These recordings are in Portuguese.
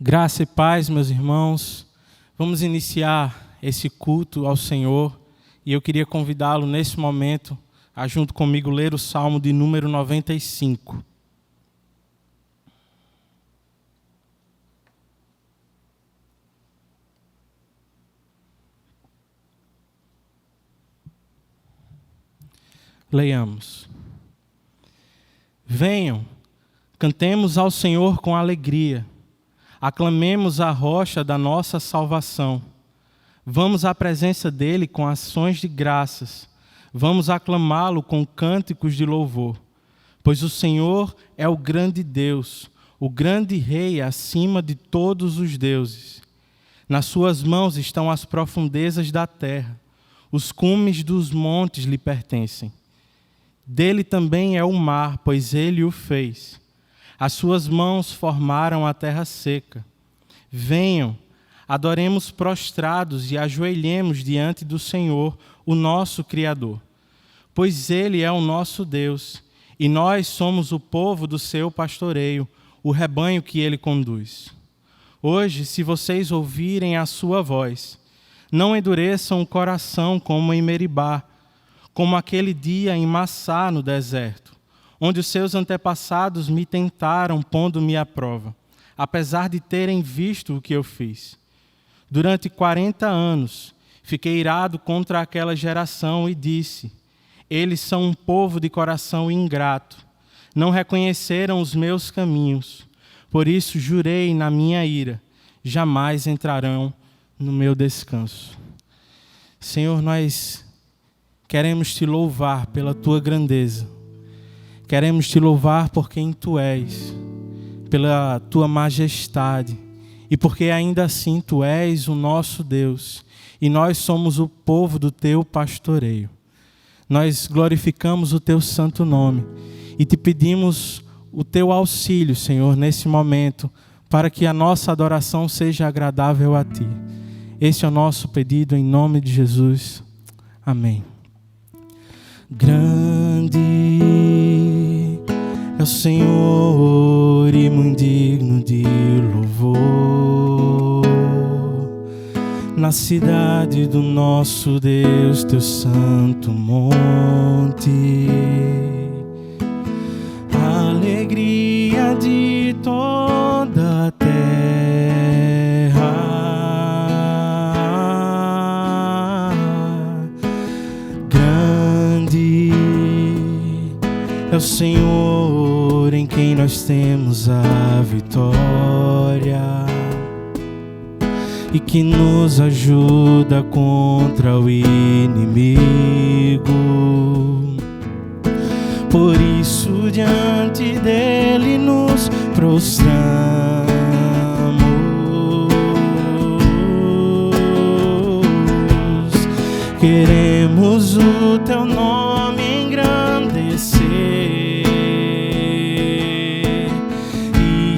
Graça e paz, meus irmãos. Vamos iniciar esse culto ao Senhor e eu queria convidá-lo nesse momento a junto comigo ler o Salmo de número 95. Leiamos. Venham, cantemos ao Senhor com alegria. Aclamemos a rocha da nossa salvação. Vamos à presença dele com ações de graças. Vamos aclamá-lo com cânticos de louvor. Pois o Senhor é o grande Deus, o grande Rei acima de todos os deuses. Nas suas mãos estão as profundezas da terra. Os cumes dos montes lhe pertencem. Dele também é o mar, pois ele o fez. As suas mãos formaram a terra seca. Venham, adoremos prostrados e ajoelhemos diante do Senhor, o nosso Criador. Pois Ele é o nosso Deus, e nós somos o povo do seu pastoreio, o rebanho que Ele conduz. Hoje, se vocês ouvirem a sua voz, não endureçam o coração como em Meribá, como aquele dia em Massá no deserto, onde os seus antepassados me tentaram, pondo-me à prova, apesar de terem visto o que eu fiz. Durante 40 anos, fiquei irado contra aquela geração e disse: eles são um povo de coração ingrato, não reconheceram os meus caminhos. Por isso jurei na minha ira, jamais entrarão no meu descanso. Senhor, nós queremos te louvar pela tua grandeza. Queremos te louvar por quem tu és, pela tua majestade, e porque ainda assim tu és o nosso Deus, e nós somos o povo do teu pastoreio. Nós glorificamos o teu santo nome, e te pedimos o teu auxílio, Senhor, nesse momento, para que a nossa adoração seja agradável a ti. Esse é o nosso pedido em nome de Jesus. Amém. Grande é o Senhor e muito digno de louvor. Na cidade do nosso Deus, teu santo monte, a alegria de toda a terra. Grande é o Senhor em quem nós temos a vitória e que nos ajuda contra o inimigo. Por isso diante dele nos prostramos. Queremos o teu nome engrandecer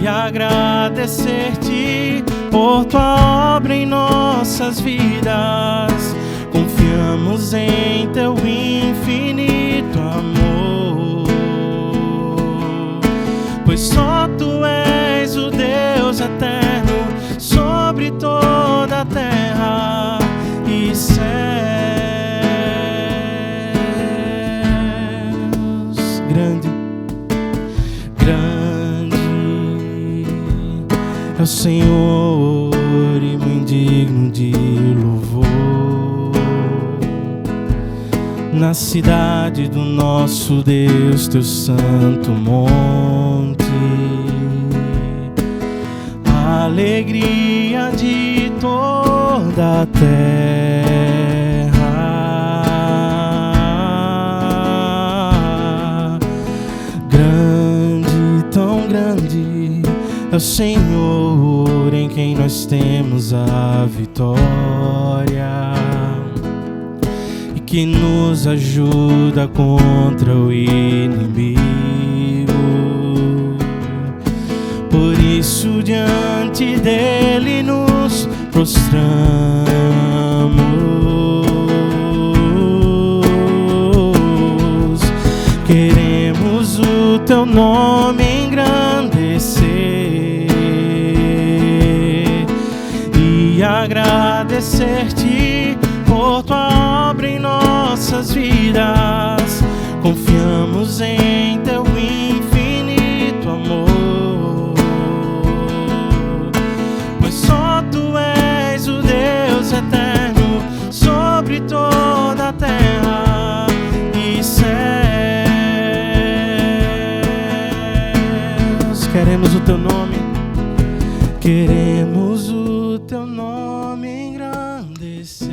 e agradecer-te por tua obra em nossas vidas. Confiamos em teu infinito amor, pois só tu és o Deus eterno sobre toda a terra e céus. Grande, grande é o Senhor e muito digno de louvor. Na cidade do nosso Deus, teu santo monte, a alegria de toda a terra. Grande, tão grande é o Senhor em quem nós temos a vitória e que nos ajuda contra o inimigo. Por isso diante dele nos prostramos. Queremos o teu nome engrandecer agradecer-te por tua obra em nossas vidas. Confiamos em teu infinito amor, pois só tu és o Deus eterno sobre toda a terra e céus. Queremos o teu nome, queremos o teu nome engrandecer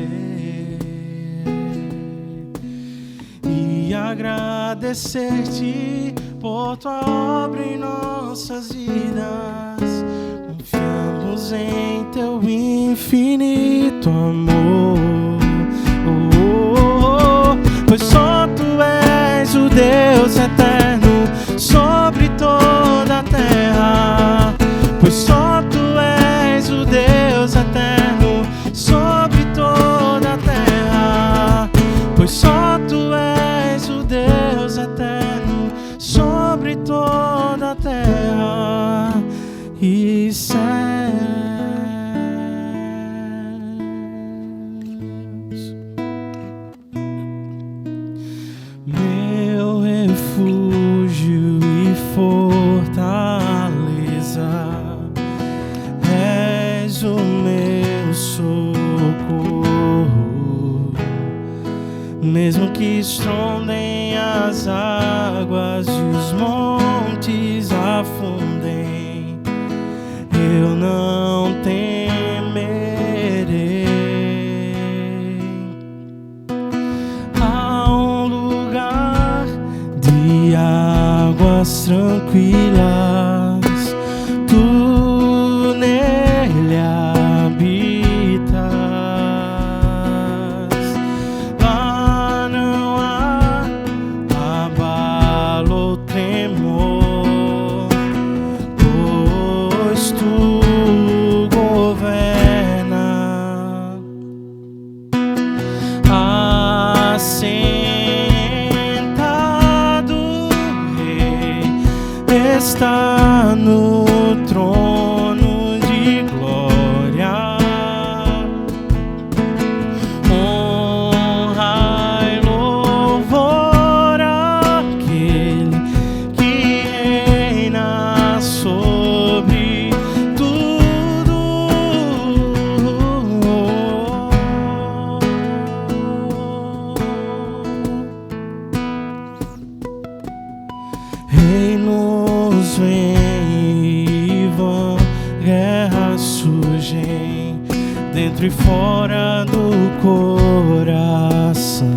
e agradecer-te por tua obra em nossas vidas. Confiamos em teu infinito amor, pois só tu és o Deus eterno sobre toda a terra, pois só tu és o Deus eterno sobre toda a terra, pois só tu és o Deus eterno sobre toda a terra e céus. Meu refúgio e fortaleza, és o meu socorro. Mesmo que estrondem as águas e os montes afundem, eu não temerei. Há um lugar de águas tranquilas, tu nele habitas. Lá não há abalo ou tremor, pois tu governa. Assentado o Rei está no trono de glória. Honra e louvor àquele que reina sobre tudo. Reinos vêm e vão, guerras surgem dentro e fora do coração.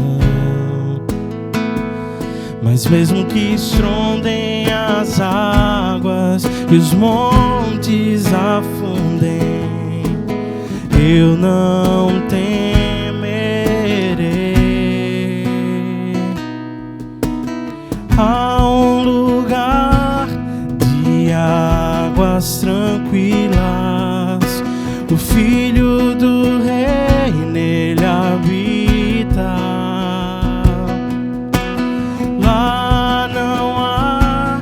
Mas mesmo que estrondem as águas e os montes afundem, eu não temerei. Há um lugar de águas tranquilas, o Filho do Rei nele habita. Lá não há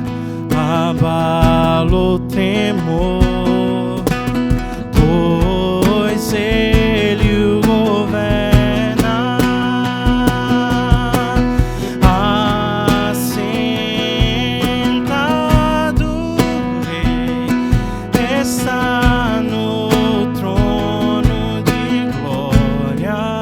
abalo ou tremor, pois ele o governa. Assentado o Rei está no trono de glória.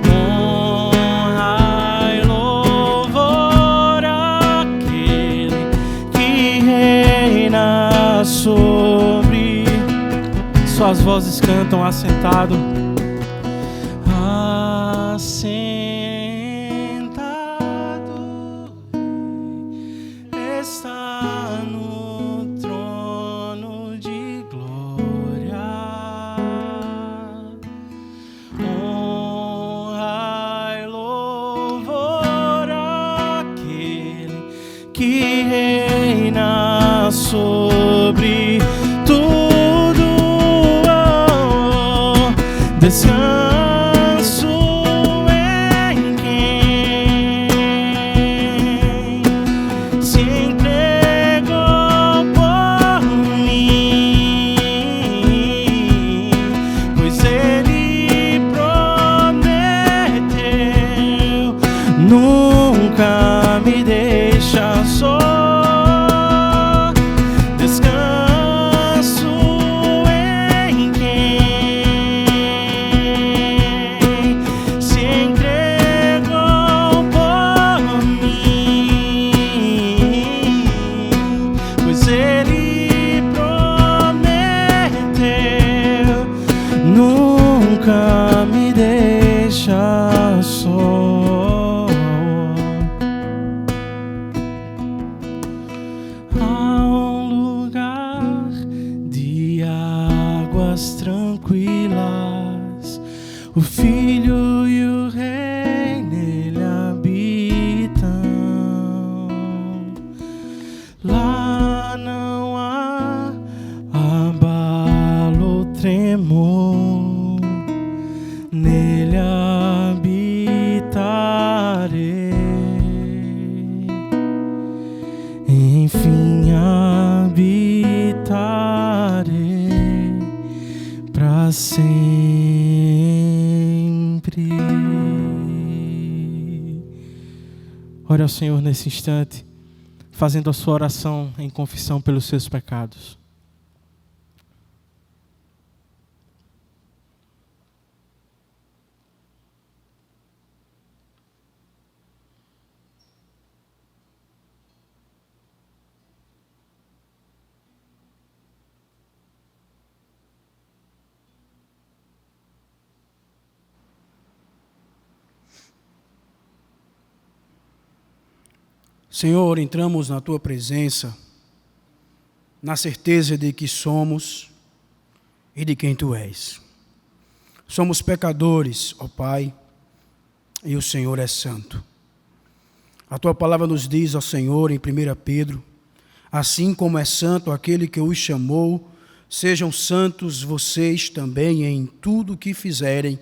Honra e louvor àquele que reina sobre. Suas vozes cantam assentado. Assentado está no trono de glória. Honra e louvor àquele que reina sobre tudo. Descanso em quem se entregou por mim. nunca me deixa só. Há um lugar de águas tranquilas, o Filho e o Rei nele habitam. Lá não há abalo ou tremor, nele habitarei, enfim habitarei para sempre. Ore ao Senhor nesse instante, fazendo a sua oração em confissão pelos seus pecados. Senhor, entramos na Tua presença, na certeza de que somos e de quem Tu és. Somos pecadores, ó Pai, e o Senhor é santo. A Tua palavra nos diz, ó Senhor, em 1 Pedro, assim como é santo aquele que os chamou, sejam santos vocês também em tudo o que fizerem,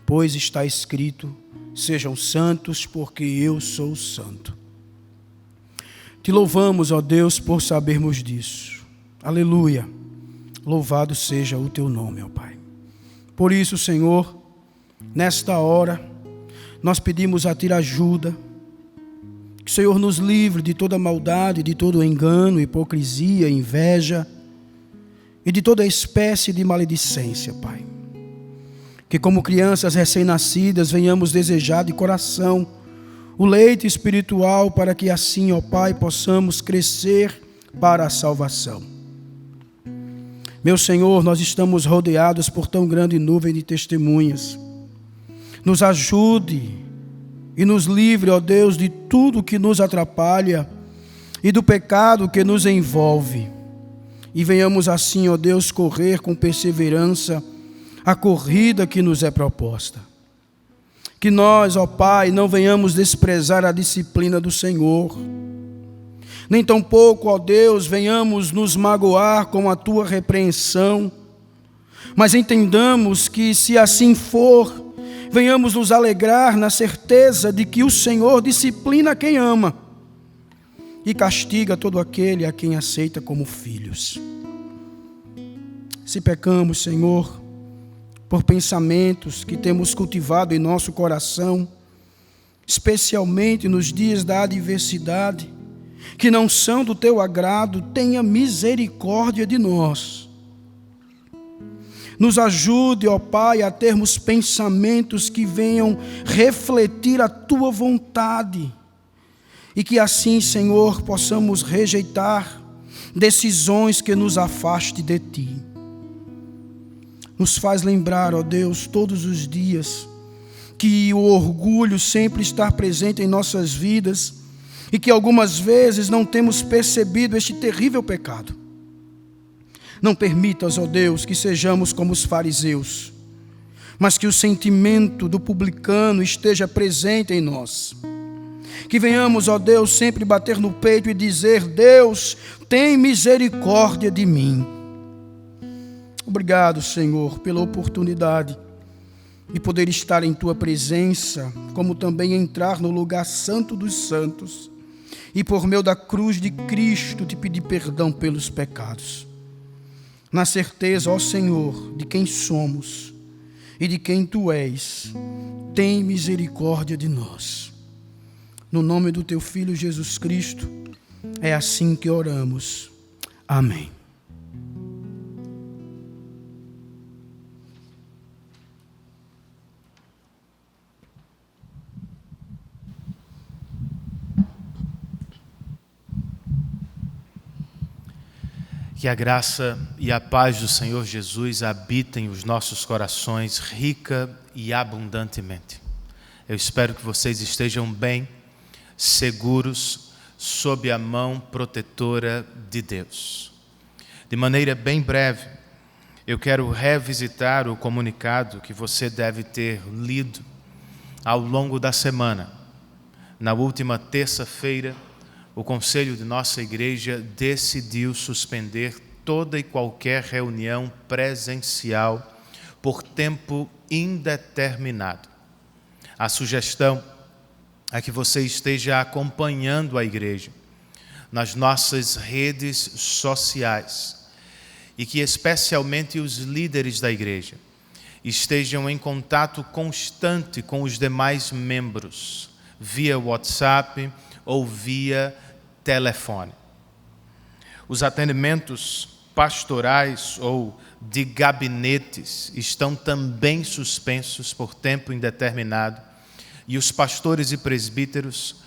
pois está escrito, sejam santos porque eu sou santo. Te louvamos, ó Deus, por sabermos disso. Aleluia. Louvado seja o Teu nome, ó Pai. Por isso, Senhor, nesta hora, nós pedimos a Ti ajuda. Que o Senhor nos livre de toda maldade, de todo engano, hipocrisia, inveja e de toda espécie de maledicência, Pai. Que como crianças recém-nascidas venhamos desejar de coração o leite espiritual, para que assim, ó Pai, possamos crescer para a salvação. Meu Senhor, nós estamos rodeados por tão grande nuvem de testemunhas. Nos ajude e nos livre, ó Deus, de tudo que nos atrapalha e do pecado que nos envolve. E venhamos assim, ó Deus, correr com perseverança a corrida que nos é proposta. Que nós, ó Pai, não venhamos desprezar a disciplina do Senhor. Nem tampouco, ó Deus, venhamos nos magoar com a Tua repreensão. Mas entendamos que, se assim for, venhamos nos alegrar na certeza de que o Senhor disciplina quem ama e castiga todo aquele a quem aceita como filhos. Se pecamos, Senhor, por pensamentos que temos cultivado em nosso coração, especialmente nos dias da adversidade, que não são do Teu agrado, tenha misericórdia de nós. Nos ajude, ó Pai, a termos pensamentos que venham refletir a Tua vontade, e que assim, Senhor, possamos rejeitar decisões que nos afastem de Ti. Nos faz lembrar, ó Deus, todos os dias, que o orgulho sempre está presente em nossas vidas e que algumas vezes não temos percebido este terrível pecado. Não permitas, ó Deus, que sejamos como os fariseus, mas que o sentimento do publicano esteja presente em nós. Que venhamos, ó Deus, sempre bater no peito e dizer: Deus, tem misericórdia de mim. Obrigado, Senhor, pela oportunidade de poder estar em Tua presença, como também entrar no lugar santo dos santos e por meio da cruz de Cristo te pedir perdão pelos pecados. Na certeza, ó Senhor, de quem somos e de quem Tu és, tem misericórdia de nós. No nome do Teu Filho Jesus Cristo, é assim que oramos. Amém. Que a graça e a paz do Senhor Jesus habitem os nossos corações rica e abundantemente. Eu espero que vocês estejam bem, seguros, sob a mão protetora de Deus. De maneira bem breve, eu quero revisitar o comunicado que você deve ter lido ao longo da semana. Na última terça-feira, o conselho de nossa igreja decidiu suspender toda e qualquer reunião presencial por tempo indeterminado. A sugestão é que você esteja acompanhando a igreja nas nossas redes sociais e que especialmente os líderes da igreja estejam em contato constante com os demais membros, via WhatsApp ou via telefone. Os atendimentos pastorais ou de gabinetes estão também suspensos por tempo indeterminado e os pastores e presbíteros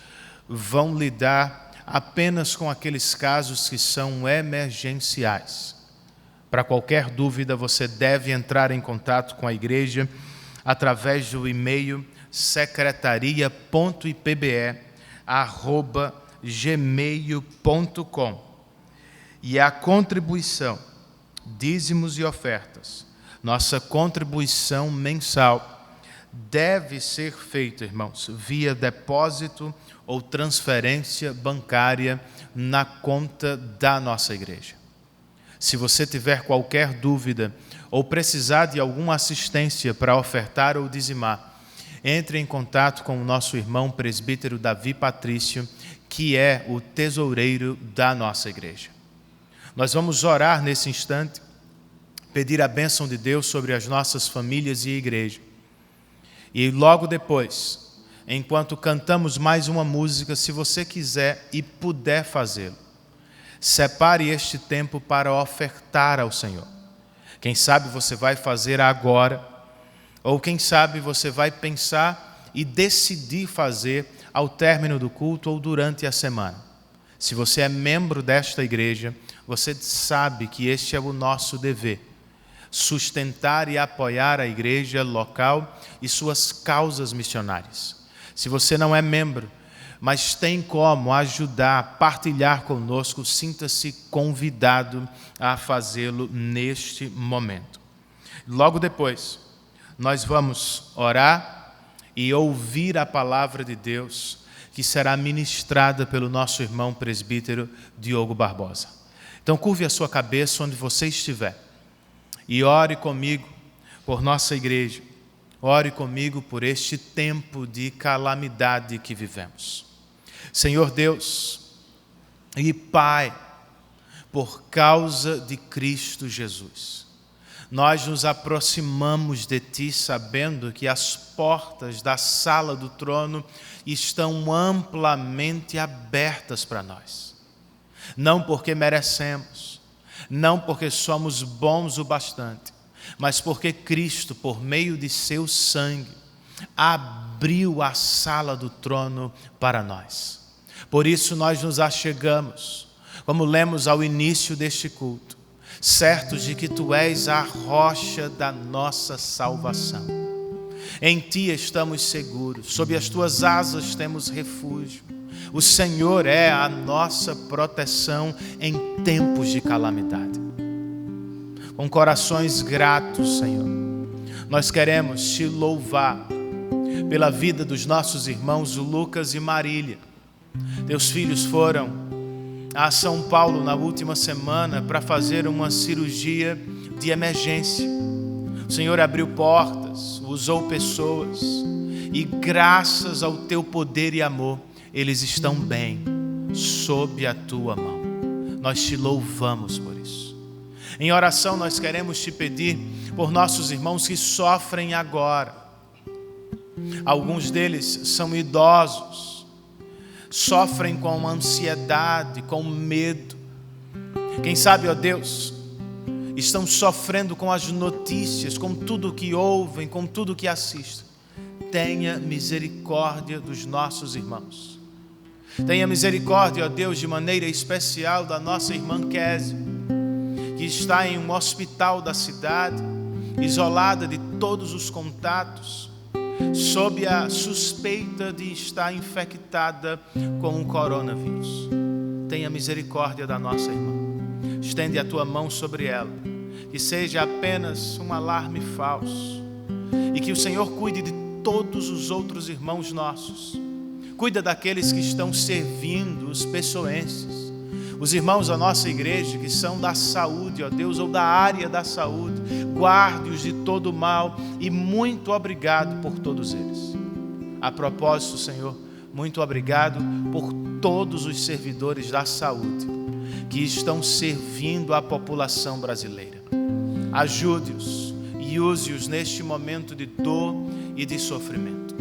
vão lidar apenas com aqueles casos que são emergenciais. Para qualquer dúvida, você deve entrar em contato com a igreja através do e-mail secretaria.ipe@gmail.com. E a contribuição, dízimos e ofertas, nossa contribuição mensal, deve ser feita, irmãos, via depósito ou transferência bancária na conta da nossa igreja. Se você tiver qualquer dúvida ou precisar de alguma assistência para ofertar ou dizimar, entre em contato com o nosso irmão presbítero Davi Patrício, que é o tesoureiro da nossa igreja. Nós vamos orar nesse instante, pedir a bênção de Deus sobre as nossas famílias e igreja. E logo depois, enquanto cantamos mais uma música, se você quiser e puder fazê-lo, separe este tempo para ofertar ao Senhor. Quem sabe você vai fazer agora, ou quem sabe você vai pensar e decidir fazer ao término do culto ou durante a semana. Se você é membro desta igreja, você sabe que este é o nosso dever: sustentar e apoiar a igreja local e suas causas missionárias. Se você não é membro, mas tem como ajudar, partilhar conosco, sinta-se convidado a fazê-lo neste momento. Logo depois, nós vamos orar e ouvir a palavra de Deus, que será ministrada pelo nosso irmão presbítero Diogo Barbosa. Então, curve a sua cabeça onde você estiver e ore comigo por nossa igreja. Ore comigo por este tempo de calamidade que vivemos. Senhor Deus e Pai, por causa de Cristo Jesus, nós nos aproximamos de Ti sabendo que as portas da sala do trono estão amplamente abertas para nós. Não porque merecemos, não porque somos bons o bastante, mas porque Cristo, por meio de seu sangue, abriu a sala do trono para nós. Por isso nós nos achegamos, como lemos ao início deste culto, certos de que Tu és a rocha da nossa salvação. Em Ti estamos seguros, sob as Tuas asas temos refúgio. O Senhor é a nossa proteção em tempos de calamidade. Com corações gratos, Senhor, nós queremos Te louvar pela vida dos nossos irmãos Lucas e Marília. Teus filhos foram a São Paulo na última semana para fazer uma cirurgia de emergência. O Senhor abriu portas, usou pessoas e graças ao Teu poder e amor, eles estão bem, sob a Tua mão. Nós Te louvamos por isso. Em oração nós queremos Te pedir por nossos irmãos que sofrem agora. Alguns deles são idosos, sofrem com ansiedade, com medo. Quem sabe, ó Deus, estão sofrendo com as notícias, com tudo o que ouvem, com tudo o que assistem. Tenha misericórdia dos nossos irmãos. Tenha misericórdia, ó Deus, de maneira especial da nossa irmã Kézia. que está em um hospital da cidade, isolada de todos os contatos, sob a suspeita de estar infectada com o coronavírus. Tenha misericórdia da nossa irmã. Estende a tua mão sobre ela, que seja apenas um alarme falso, e que o Senhor cuide de todos os outros irmãos nossos. Cuida daqueles que estão servindo os pessoenses, os irmãos da nossa igreja que são da saúde, ó Deus, ou da área da saúde. Guarde-os de todo mal e muito obrigado por todos eles. A propósito, Senhor, muito obrigado por todos os servidores da saúde que estão servindo a população brasileira. Ajude-os e use-os neste momento de dor e de sofrimento.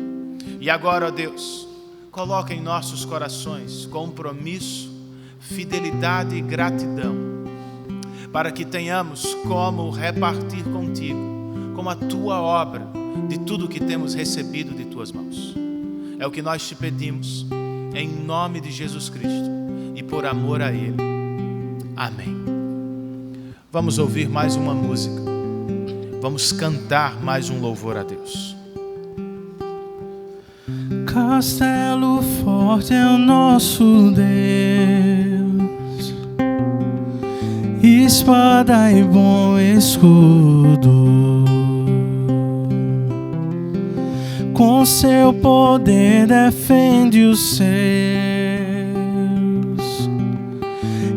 E agora, ó Deus, coloca em nossos corações compromisso, fidelidade e gratidão, para que tenhamos como repartir contigo, como a tua obra, de tudo que temos recebido de tuas mãos. É o que nós te pedimos, em nome de Jesus Cristo e por amor a Ele. Amém. Vamos ouvir mais uma música. Vamos cantar mais um louvor a Deus. Castelo forte é o nosso Deus, espada e bom escudo. Com seu poder defende os seus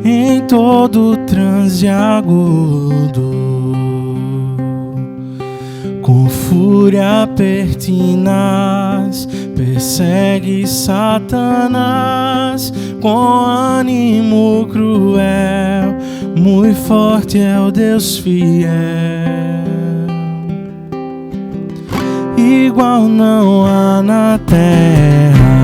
em todo transe agudo. Com fúria pertinaz persegue Satanás, com ânimo cruel, muito forte é o Deus fiel. Igual não há na terra.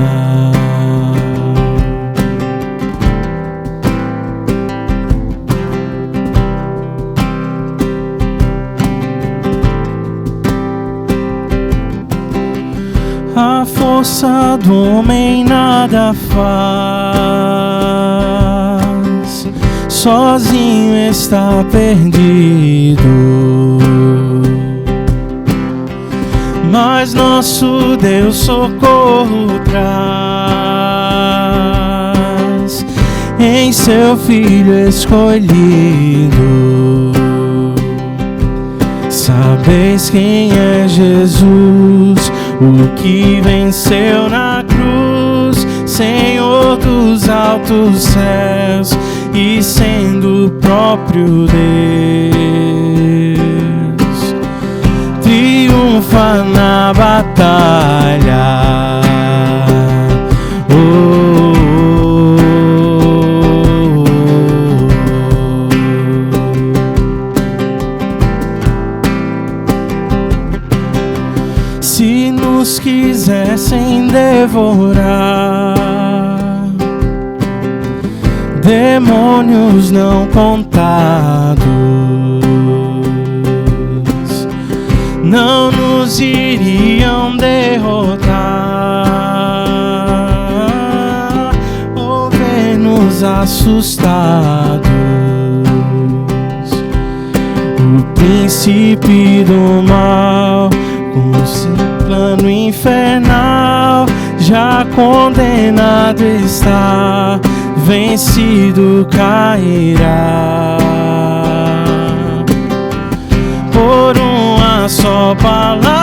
A força do homem nada faz, sozinho está perdido. Mas nosso Deus socorro traz em seu Filho escolhido. Sabeis quem é Jesus, o que venceu na cruz, Senhor dos altos céus e sendo o próprio Deus, triunfa na batalha. Se nos quisessem devorar, demônios não contados não nos iriam derrotar ou ver-nos assustados. O príncipe do mal, com seu plano infernal, já condenado está, vencido cairá. Por uma só palavra,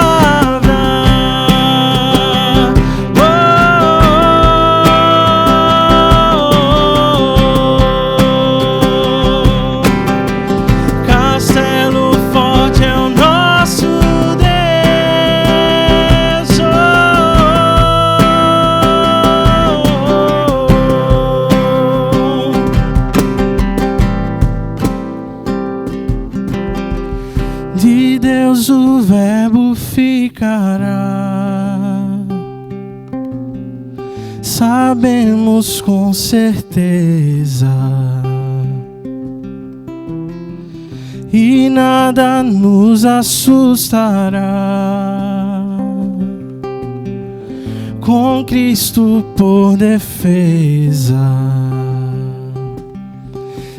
castelo forte é o nosso Deus. De Deus o verbo ficará, sabemos com certeza, e nada nos assustará. Com Cristo por defesa,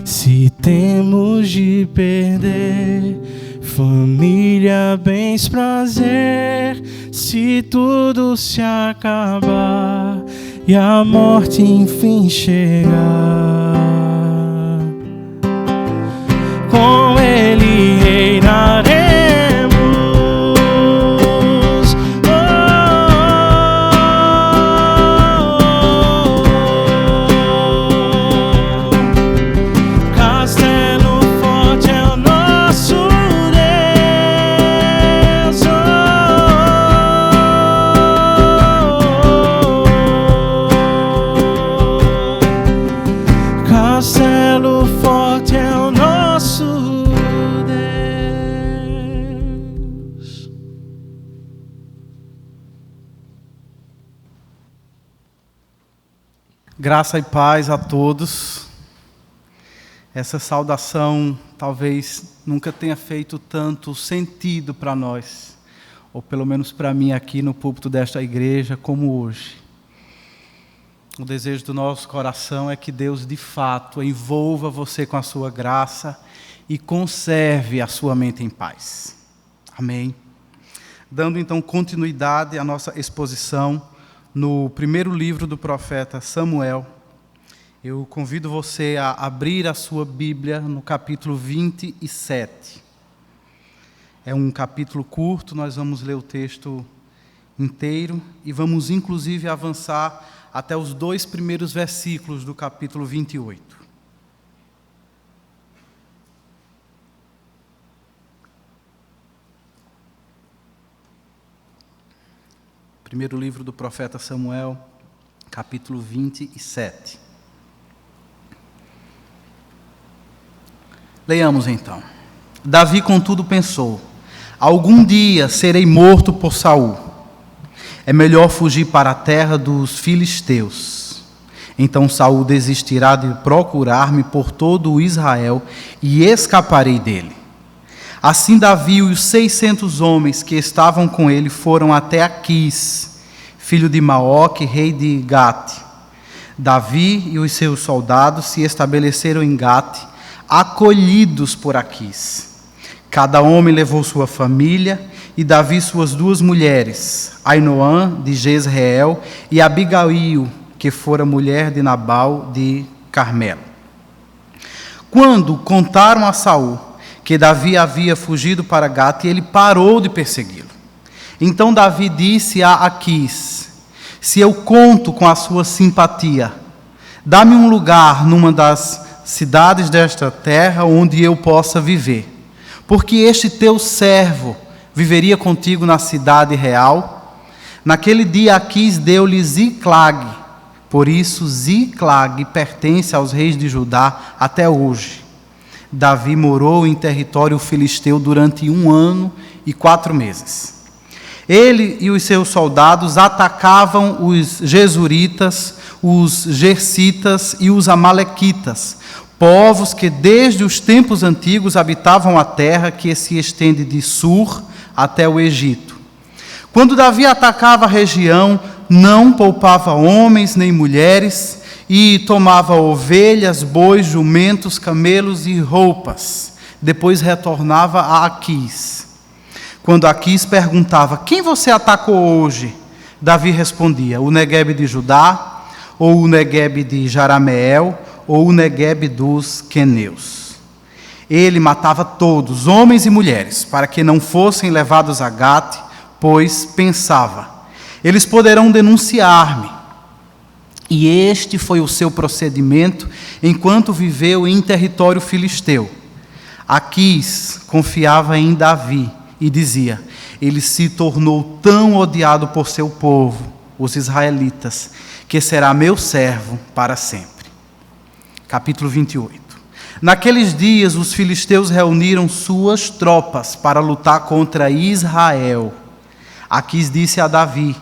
Se temos de perder família, bens, prazer, se tudo se acabar e a morte enfim chegar, com Ele reinaremos. Castelo forte é o nosso Deus. Castelo forte é o nosso Deus. Graça e paz a todos. Essa saudação talvez nunca tenha feito tanto sentido para nós, ou pelo menos para mim aqui no púlpito desta igreja, como hoje. O desejo do nosso coração é que Deus de fato envolva você com a sua graça e conserve a sua mente em paz. Amém. Dando então continuidade à nossa exposição no primeiro livro do profeta Samuel, eu convido você a abrir a sua Bíblia no capítulo 27. É um capítulo curto, nós vamos ler o texto inteiro e vamos inclusive avançar até os 2 primeiros versículos do capítulo 28. Primeiro livro do profeta Samuel, capítulo 27. Leiamos então. Davi, contudo, pensou: algum dia serei morto por Saul. É melhor fugir para a terra dos filisteus. Então Saul desistirá de procurar-me por todo o Israel e escaparei dele. Assim Davi e os 600 homens que estavam com ele foram até Aquis, filho de Maoque, rei de Gate. Davi e os seus soldados se estabeleceram em Gate, acolhidos por Aquis. Cada homem levou sua família, e Davi suas 2 mulheres, Ainoã de Jezreel e Abigail, que fora mulher de Nabal de Carmelo. Quando contaram a Saul que Davi havia fugido para Gate, ele parou de persegui-lo. Então Davi disse a Aquis: se eu conto com a sua simpatia, dá-me um lugar numa das cidades desta terra onde eu possa viver, porque este teu servo viveria contigo na cidade real. Naquele dia Aquis deu-lhe Ziclag, por isso Ziclag pertence aos reis de Judá até hoje. Davi morou em território filisteu durante 1 ano e 4 meses. Ele e os seus soldados atacavam os Gesuritas, os Gersitas e os Amalequitas, povos que desde os tempos antigos habitavam a terra que se estende de Sur até o Egito. Quando Davi atacava a região, não poupava homens nem mulheres, e tomava ovelhas, bois, jumentos, camelos e roupas. Depois retornava a Aquis. Quando Aquis perguntava: quem você atacou hoje? Davi respondia: o Neguebe de Judá, ou o Neguebe de Jarameel, ou o Neguebe dos queneus. Ele matava todos, homens e mulheres, para que não fossem levados a Gate, pois pensava: eles poderão denunciar-me. E este foi o seu procedimento enquanto viveu em território filisteu. Aquis confiava em Davi e dizia: ele se tornou tão odiado por seu povo, os israelitas, que será meu servo para sempre. Capítulo 28. Naqueles dias os filisteus reuniram suas tropas para lutar contra Israel. Aquis disse a Davi: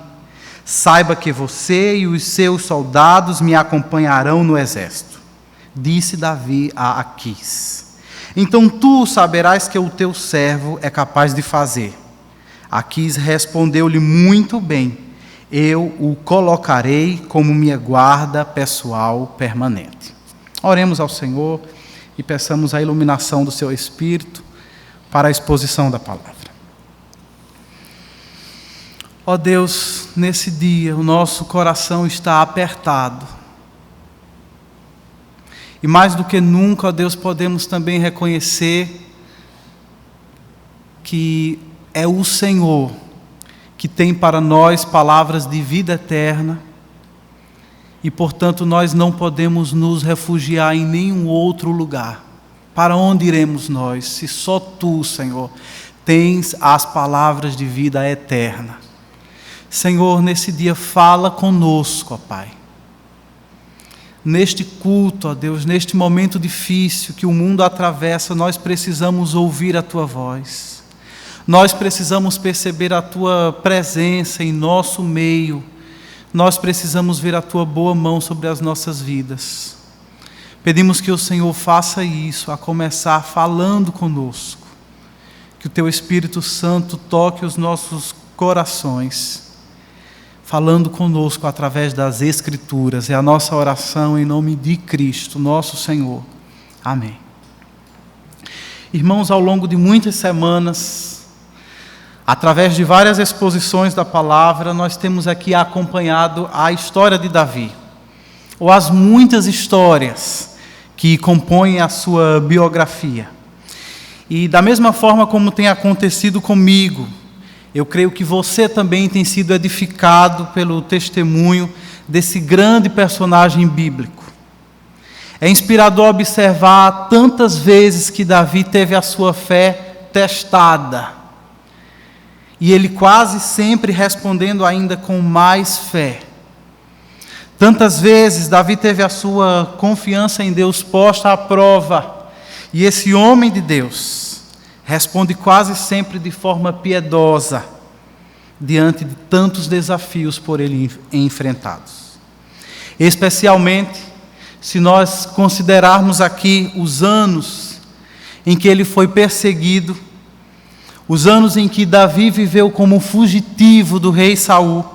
saiba que você e os seus soldados me acompanharão no exército. Disse Davi a Aquis: então tu saberás que o teu servo é capaz de fazer. Aquis respondeu-lhe: muito bem, eu o colocarei como minha guarda pessoal permanente. Oremos ao Senhor e peçamos a iluminação do seu Espírito para a exposição da palavra. Ó Deus, nesse dia o nosso coração está apertado. E mais do que nunca, ó Deus, podemos também reconhecer que é o Senhor que tem para nós palavras de vida eterna, e portanto nós não podemos nos refugiar em nenhum outro lugar. Para onde iremos nós, se só Tu, Senhor, tens as palavras de vida eterna? Senhor, nesse dia fala conosco, ó Pai. Neste culto, ó Deus, neste momento difícil que o mundo atravessa, nós precisamos ouvir a Tua voz. Nós precisamos perceber a Tua presença em nosso meio. Nós precisamos ver a Tua boa mão sobre as nossas vidas. Pedimos que o Senhor faça isso, a começar falando conosco. Que o Teu Espírito Santo toque os nossos corações, falando conosco através das Escrituras. É a nossa oração em nome de Cristo, nosso Senhor. Amém. Irmãos, ao longo de muitas semanas, através de várias exposições da palavra, nós temos aqui acompanhado a história de Davi, ou as muitas histórias que compõem a sua biografia. E da mesma forma como tem acontecido comigo, eu creio que você também tem sido edificado pelo testemunho desse grande personagem bíblico. É inspirador observar tantas vezes que Davi teve a sua fé testada, e ele quase sempre respondendo ainda com mais fé. Tantas vezes Davi teve a sua confiança em Deus posta à prova, e esse homem de Deus responde quase sempre de forma piedosa, diante de tantos desafios por ele enfrentados. Especialmente, se nós considerarmos aqui os anos em que ele foi perseguido, os anos em que Davi viveu como fugitivo do rei Saul,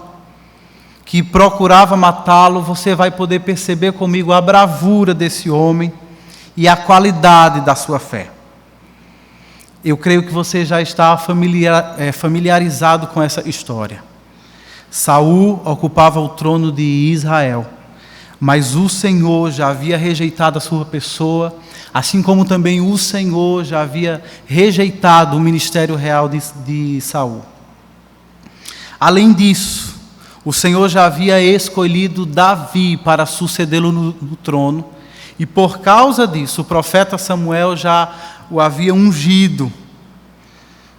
que procurava matá-lo, você vai poder perceber comigo a bravura desse homem e a qualidade da sua fé. Eu creio que você já está familiarizado com essa história. Saul ocupava o trono de Israel, mas o Senhor já havia rejeitado a sua pessoa, assim como também o Senhor já havia rejeitado o ministério real de Saul. Além disso, o Senhor já havia escolhido Davi para sucedê-lo no trono, e por causa disso, o profeta Samuel já o havia ungido,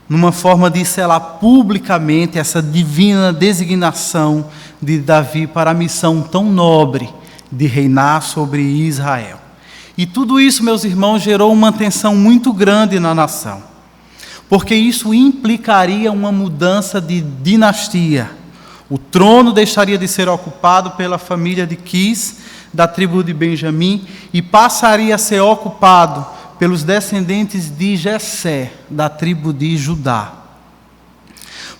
numa forma de selar publicamente essa divina designação de Davi para a missão tão nobre de reinar sobre Israel. E tudo isso, meus irmãos, gerou uma tensão muito grande na nação, porque isso implicaria uma mudança de dinastia. O trono deixaria de ser ocupado pela família de Quis, da tribo de Benjamim, e passaria a ser ocupado pelos descendentes de Jessé, da tribo de Judá.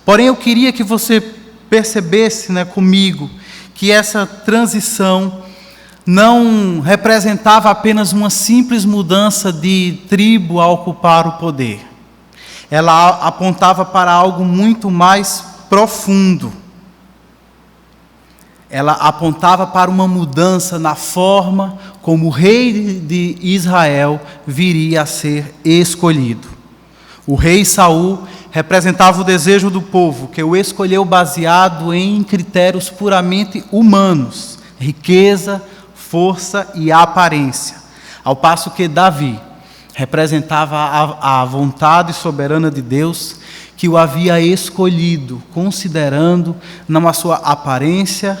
Porém, eu queria que você percebesse, comigo, que essa transição não representava apenas uma simples mudança de tribo a ocupar o poder. Ela apontava para algo muito mais profundo. Ela apontava para uma mudança na forma como o rei de Israel viria a ser escolhido. O rei Saul representava o desejo do povo, que o escolheu baseado em critérios puramente humanos, riqueza, força e aparência, ao passo que Davi representava a vontade soberana de Deus, que o havia escolhido, considerando não a sua aparência,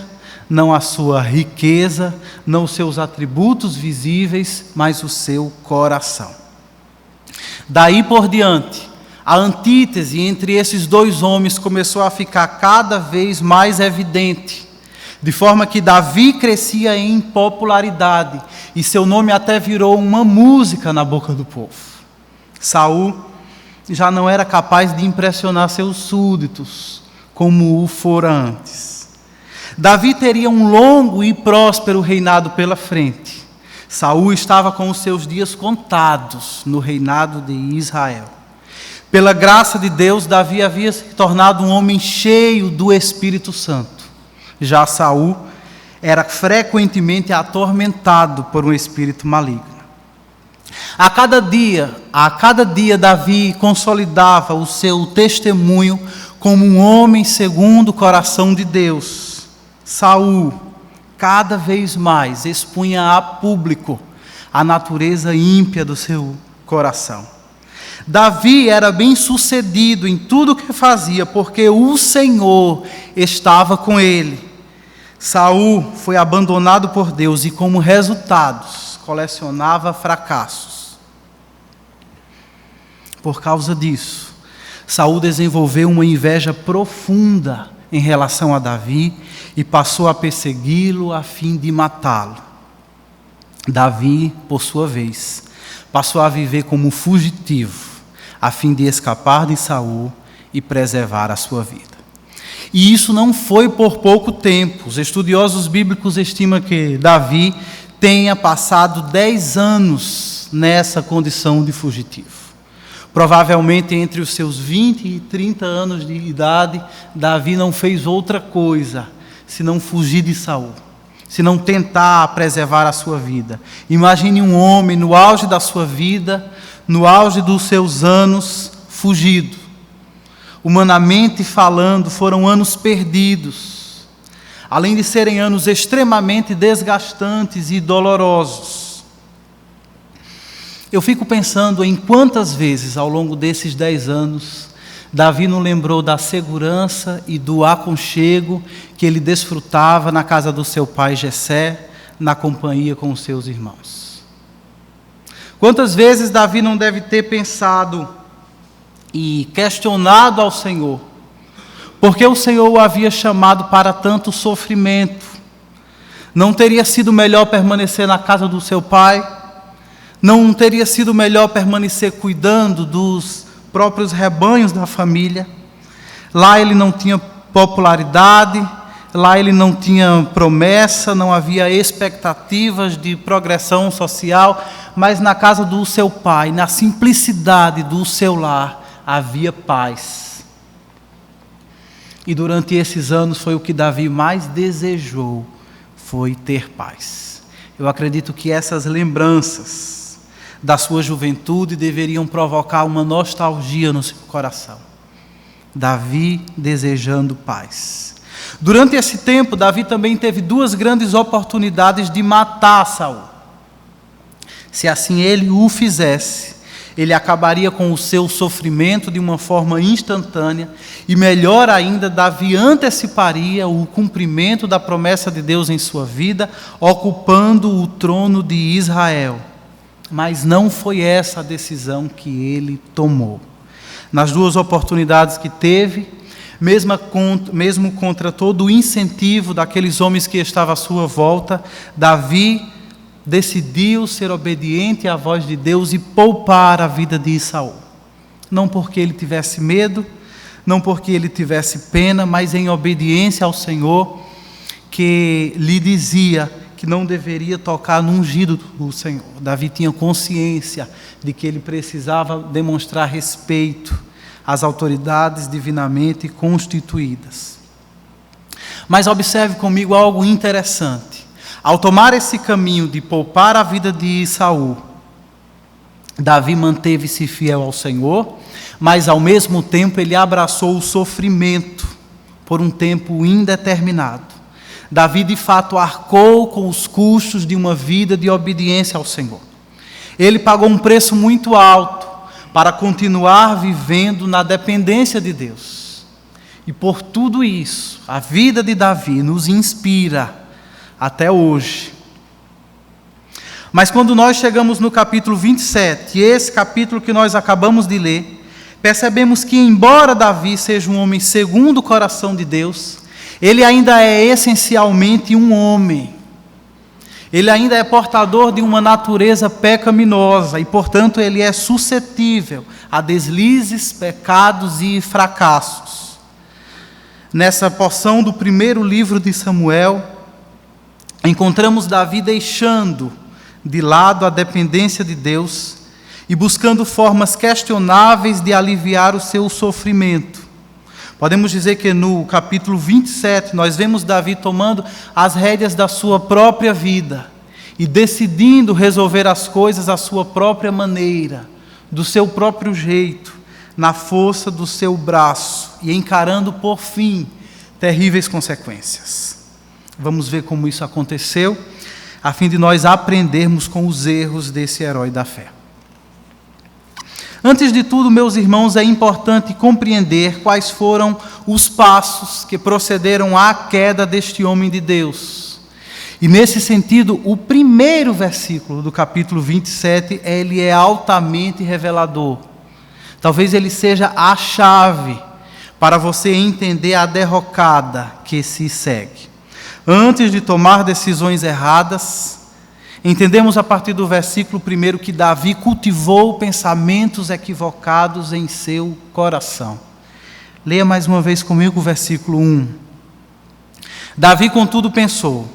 não a sua riqueza, não os seus atributos visíveis, mas o seu coração. Daí por diante, a antítese entre esses dois homens começou a ficar cada vez mais evidente, de forma que Davi crescia em popularidade, e seu nome até virou uma música na boca do povo. Saul já não era capaz de impressionar seus súditos, como o fora antes. Davi teria um longo e próspero reinado pela frente, Saul estava com os seus dias contados no reinado de Israel. Pela graça de Deus, Davi havia se tornado um homem cheio do Espírito Santo. Já Saul era frequentemente atormentado por um espírito maligno. A cada dia Davi consolidava o seu testemunho como um homem segundo o coração de Deus. Saul, cada vez mais, expunha a público a natureza ímpia do seu coração. Davi era bem-sucedido em tudo o que fazia, porque o Senhor estava com ele. Saul foi abandonado por Deus e, como resultados, colecionava fracassos. Por causa disso, Saul desenvolveu uma inveja profunda em relação a Davi e passou a persegui-lo a fim de matá-lo. Davi, por sua vez, passou a viver como fugitivo, a fim de escapar de Saul e preservar a sua vida. E isso não foi por pouco tempo. Os estudiosos bíblicos estimam que Davi tenha passado 10 anos nessa condição de fugitivo. Provavelmente entre os seus 20 e 30 anos de idade, Davi não fez outra coisa senão fugir de Saul, senão tentar preservar a sua vida. Imagine um homem no auge da sua vida, no auge dos seus anos, fugido. Humanamente falando, foram anos perdidos, além de serem anos extremamente desgastantes e dolorosos. Eu fico pensando em quantas vezes, ao longo desses 10 anos, Davi não lembrou da segurança e do aconchego que ele desfrutava na casa do seu pai Jessé, na companhia com os seus irmãos. Quantas vezes Davi não deve ter pensado e questionado ao Senhor, porque o Senhor o havia chamado para tanto sofrimento? Não teria sido melhor permanecer na casa do seu pai? Não teria sido melhor permanecer cuidando dos próprios rebanhos da família? Lá ele não tinha popularidade, lá ele não tinha promessa, não havia expectativas de progressão social, mas na casa do seu pai, na simplicidade do seu lar, havia paz. E durante esses anos foi o que Davi mais desejou, foi ter paz. Eu acredito que essas lembranças da sua juventude deveriam provocar uma nostalgia no seu coração. Davi desejando paz. Durante esse tempo, Davi também teve 2 grandes oportunidades de matar Saul. Se assim ele o fizesse, ele acabaria com o seu sofrimento de uma forma instantânea e, melhor ainda, Davi anteciparia o cumprimento da promessa de Deus em sua vida, ocupando o trono de Israel. Mas não foi essa a decisão que ele tomou. Nas 2 oportunidades que teve, mesmo contra todo o incentivo daqueles homens que estavam à sua volta, Davi decidiu ser obediente à voz de Deus e poupar a vida de Saul. Não porque ele tivesse medo, não porque ele tivesse pena, mas em obediência ao Senhor, que lhe dizia que não deveria tocar no ungido do Senhor. Davi tinha consciência de que ele precisava demonstrar respeito às autoridades divinamente constituídas. Mas observe comigo algo interessante. Ao tomar esse caminho de poupar a vida de Saul, Davi manteve-se fiel ao Senhor, mas ao mesmo tempo ele abraçou o sofrimento por um tempo indeterminado. Davi de fato arcou com os custos de uma vida de obediência ao Senhor. Ele pagou um preço muito alto para continuar vivendo na dependência de Deus. E por tudo isso, a vida de Davi nos inspira até hoje. Mas quando nós chegamos no capítulo 27, esse capítulo que nós acabamos de ler, percebemos que, embora Davi seja um homem segundo o coração de Deus, ele ainda é essencialmente um homem. Ele ainda é portador de uma natureza pecaminosa e, portanto, ele é suscetível a deslizes, pecados e fracassos. Nessa porção do primeiro livro de Samuel, encontramos Davi deixando de lado a dependência de Deus e buscando formas questionáveis de aliviar o seu sofrimento. Podemos dizer que no capítulo 27 nós vemos Davi tomando as rédeas da sua própria vida e decidindo resolver as coisas à sua própria maneira, do seu próprio jeito, na força do seu braço e encarando por fim terríveis consequências. Vamos ver como isso aconteceu, a fim de nós aprendermos com os erros desse herói da fé. Antes de tudo, meus irmãos, é importante compreender quais foram os passos que procederam à queda deste homem de Deus. E nesse sentido, o primeiro versículo do capítulo 27, ele é altamente revelador. Talvez ele seja a chave para você entender a derrocada que se segue. Antes de tomar decisões erradas, entendemos a partir do versículo 1 que Davi cultivou pensamentos equivocados em seu coração. Leia mais uma vez comigo o versículo 1. Davi, contudo, pensou: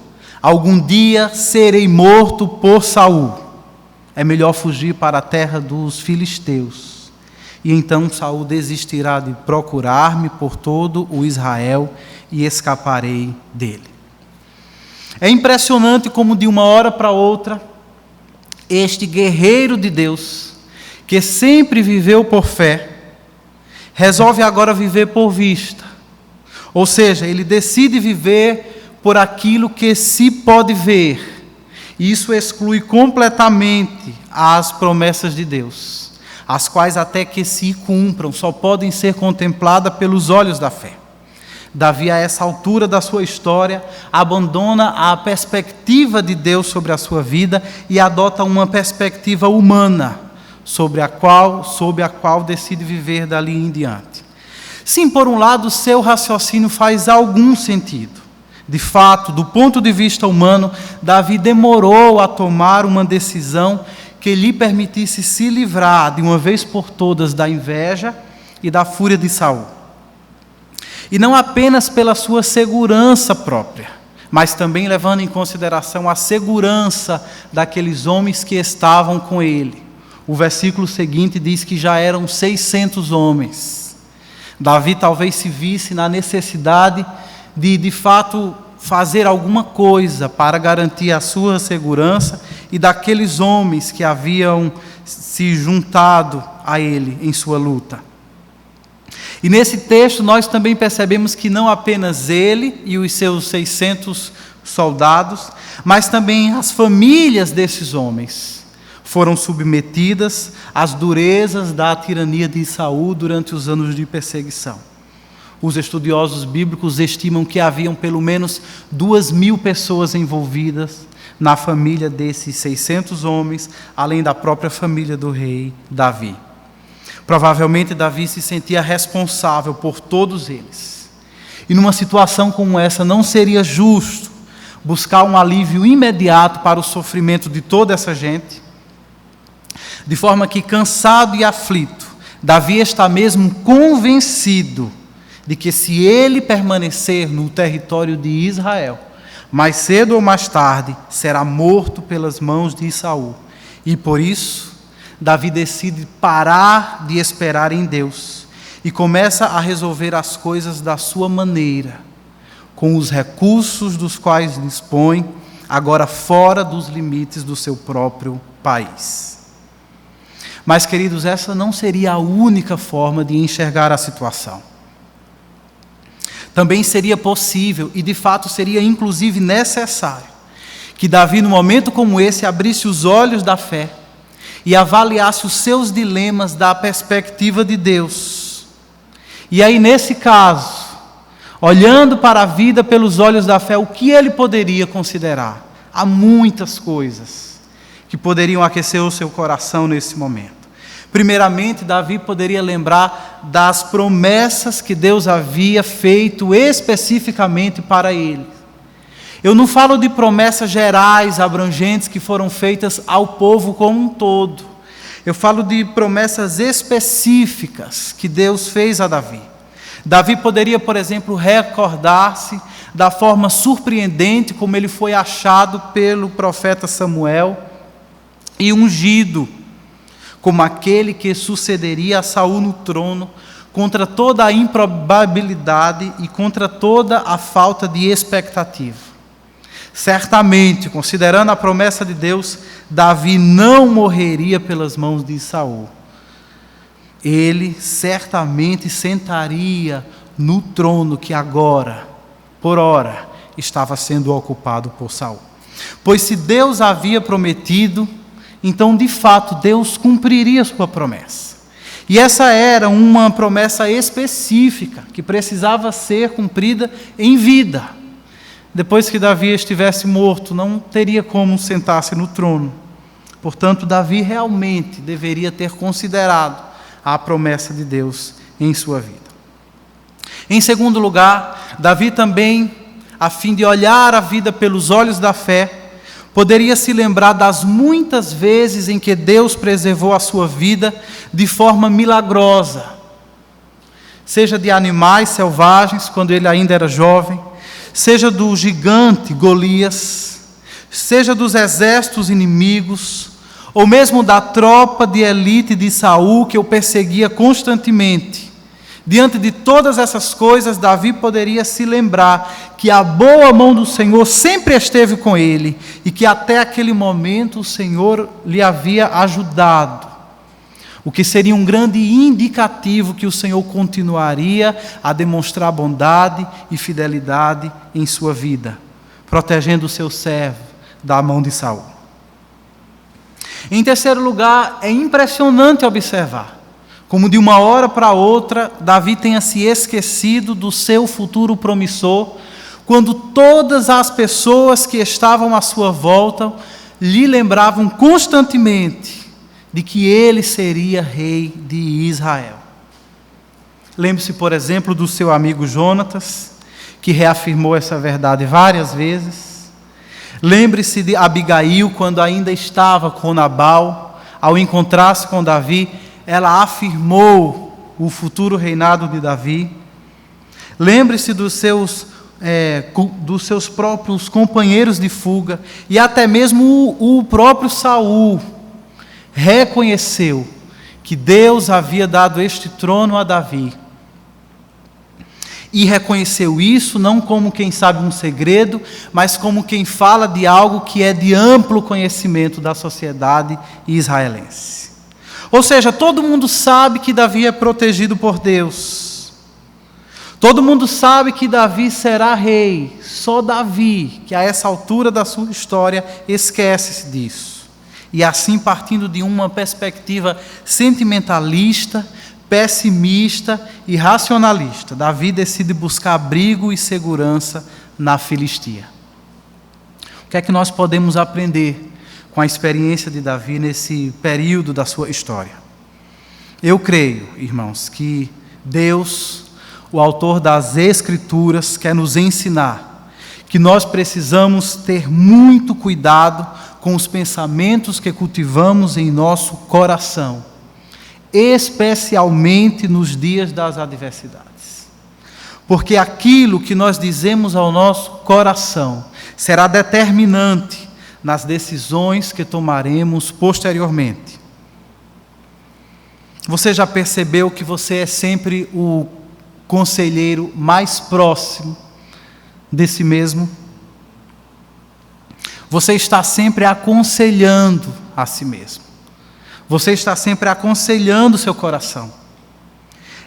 algum dia serei morto por Saul. É melhor fugir para a terra dos filisteus. E então Saul desistirá de procurar-me por todo o Israel e escaparei dele. É impressionante como de uma hora para outra, este guerreiro de Deus, que sempre viveu por fé, resolve agora viver por vista. Ou seja, ele decide viver por aquilo que se pode ver. Isso exclui completamente as promessas de Deus, as quais até que se cumpram, só podem ser contempladas pelos olhos da fé. Davi, a essa altura da sua história, abandona a perspectiva de Deus sobre a sua vida e adota uma perspectiva humana sob a qual decide viver dali em diante. Sim, por um lado, seu raciocínio faz algum sentido. De fato, do ponto de vista humano, Davi demorou a tomar uma decisão que lhe permitisse se livrar de uma vez por todas da inveja e da fúria de Saul. E não apenas pela sua segurança própria, mas também levando em consideração a segurança daqueles homens que estavam com ele. O versículo seguinte diz que já eram 600 homens. Davi talvez se visse na necessidade de fato, fazer alguma coisa para garantir a sua segurança e daqueles homens que haviam se juntado a ele em sua luta. E nesse texto nós também percebemos que não apenas ele e os seus 600 soldados, mas também as famílias desses homens foram submetidas às durezas da tirania de Saul durante os anos de perseguição. Os estudiosos bíblicos estimam que haviam pelo menos 2.000 pessoas envolvidas na família desses 600 homens, além da própria família do rei Davi. Provavelmente Davi se sentia responsável por todos eles. E numa situação como essa não seria justo buscar um alívio imediato para o sofrimento de toda essa gente, de forma que, cansado e aflito, Davi está mesmo convencido de que se ele permanecer no território de Israel, mais cedo ou mais tarde será morto pelas mãos de Saul. E por isso Davi decide parar de esperar em Deus e começa a resolver as coisas da sua maneira, com os recursos dos quais dispõe, agora fora dos limites do seu próprio país. Mas, queridos, essa não seria a única forma de enxergar a situação. Também seria possível, e de fato seria inclusive necessário, que Davi, num momento como esse, abrisse os olhos da fé e avaliasse os seus dilemas da perspectiva de Deus. E aí, nesse caso, olhando para a vida pelos olhos da fé, o que ele poderia considerar? Há muitas coisas que poderiam aquecer o seu coração nesse momento. Primeiramente, Davi poderia lembrar das promessas que Deus havia feito especificamente para ele. Eu não falo de promessas gerais, abrangentes, que foram feitas ao povo como um todo. Eu falo de promessas específicas que Deus fez a Davi. Davi poderia, por exemplo, recordar-se da forma surpreendente como ele foi achado pelo profeta Samuel e ungido, como aquele que sucederia a Saul no trono, contra toda a improbabilidade e contra toda a falta de expectativa. Certamente, considerando a promessa de Deus, Davi não morreria pelas mãos de Saul. Ele certamente sentaria no trono que agora, por ora, estava sendo ocupado por Saul. Pois se Deus havia prometido, então de fato Deus cumpriria sua promessa. E essa era uma promessa específica, que precisava ser cumprida em vida. Depois que Davi estivesse morto, não teria como sentar-se no trono. Portanto, Davi realmente deveria ter considerado a promessa de Deus em sua vida. Em segundo lugar, Davi também, a fim de olhar a vida pelos olhos da fé, poderia se lembrar das muitas vezes em que Deus preservou a sua vida de forma milagrosa, seja de animais selvagens, quando ele ainda era jovem, seja do gigante Golias, seja dos exércitos inimigos, ou mesmo da tropa de elite de Saul que o perseguia constantemente. Diante de todas essas coisas, Davi poderia se lembrar que a boa mão do Senhor sempre esteve com ele e que até aquele momento o Senhor lhe havia ajudado. O que seria um grande indicativo que o Senhor continuaria a demonstrar bondade e fidelidade em sua vida, protegendo o seu servo da mão de Saul. Em terceiro lugar, é impressionante observar como de uma hora para outra, Davi tenha se esquecido do seu futuro promissor, quando todas as pessoas que estavam à sua volta lhe lembravam constantemente de que ele seria rei de Israel. Lembre-se, por exemplo, do seu amigo Jonatas, que reafirmou essa verdade várias vezes. Lembre-se de Abigail, quando ainda estava com Nabal, ao encontrar-se com Davi, ela afirmou o futuro reinado de Davi. Lembre-se dos seus próprios companheiros de fuga, e até mesmo o próprio Saul reconheceu que Deus havia dado este trono a Davi. E reconheceu isso não como quem sabe um segredo, mas como quem fala de algo que é de amplo conhecimento da sociedade israelense. Ou seja, todo mundo sabe que Davi é protegido por Deus. Todo mundo sabe que Davi será rei. Só Davi, que a essa altura da sua história, esquece-se disso. E assim, partindo de uma perspectiva sentimentalista, pessimista e racionalista, Davi decide buscar abrigo e segurança na Filistia. O que é que nós podemos aprender com a experiência de Davi nesse período da sua história? Eu creio, irmãos, que Deus, o autor das Escrituras, quer nos ensinar que nós precisamos ter muito cuidado com os pensamentos que cultivamos em nosso coração, especialmente nos dias das adversidades. Porque aquilo que nós dizemos ao nosso coração será determinante nas decisões que tomaremos posteriormente. Você já percebeu que você é sempre o conselheiro mais próximo de si mesmo? Você está sempre aconselhando a si mesmo. Você está sempre aconselhando o seu coração.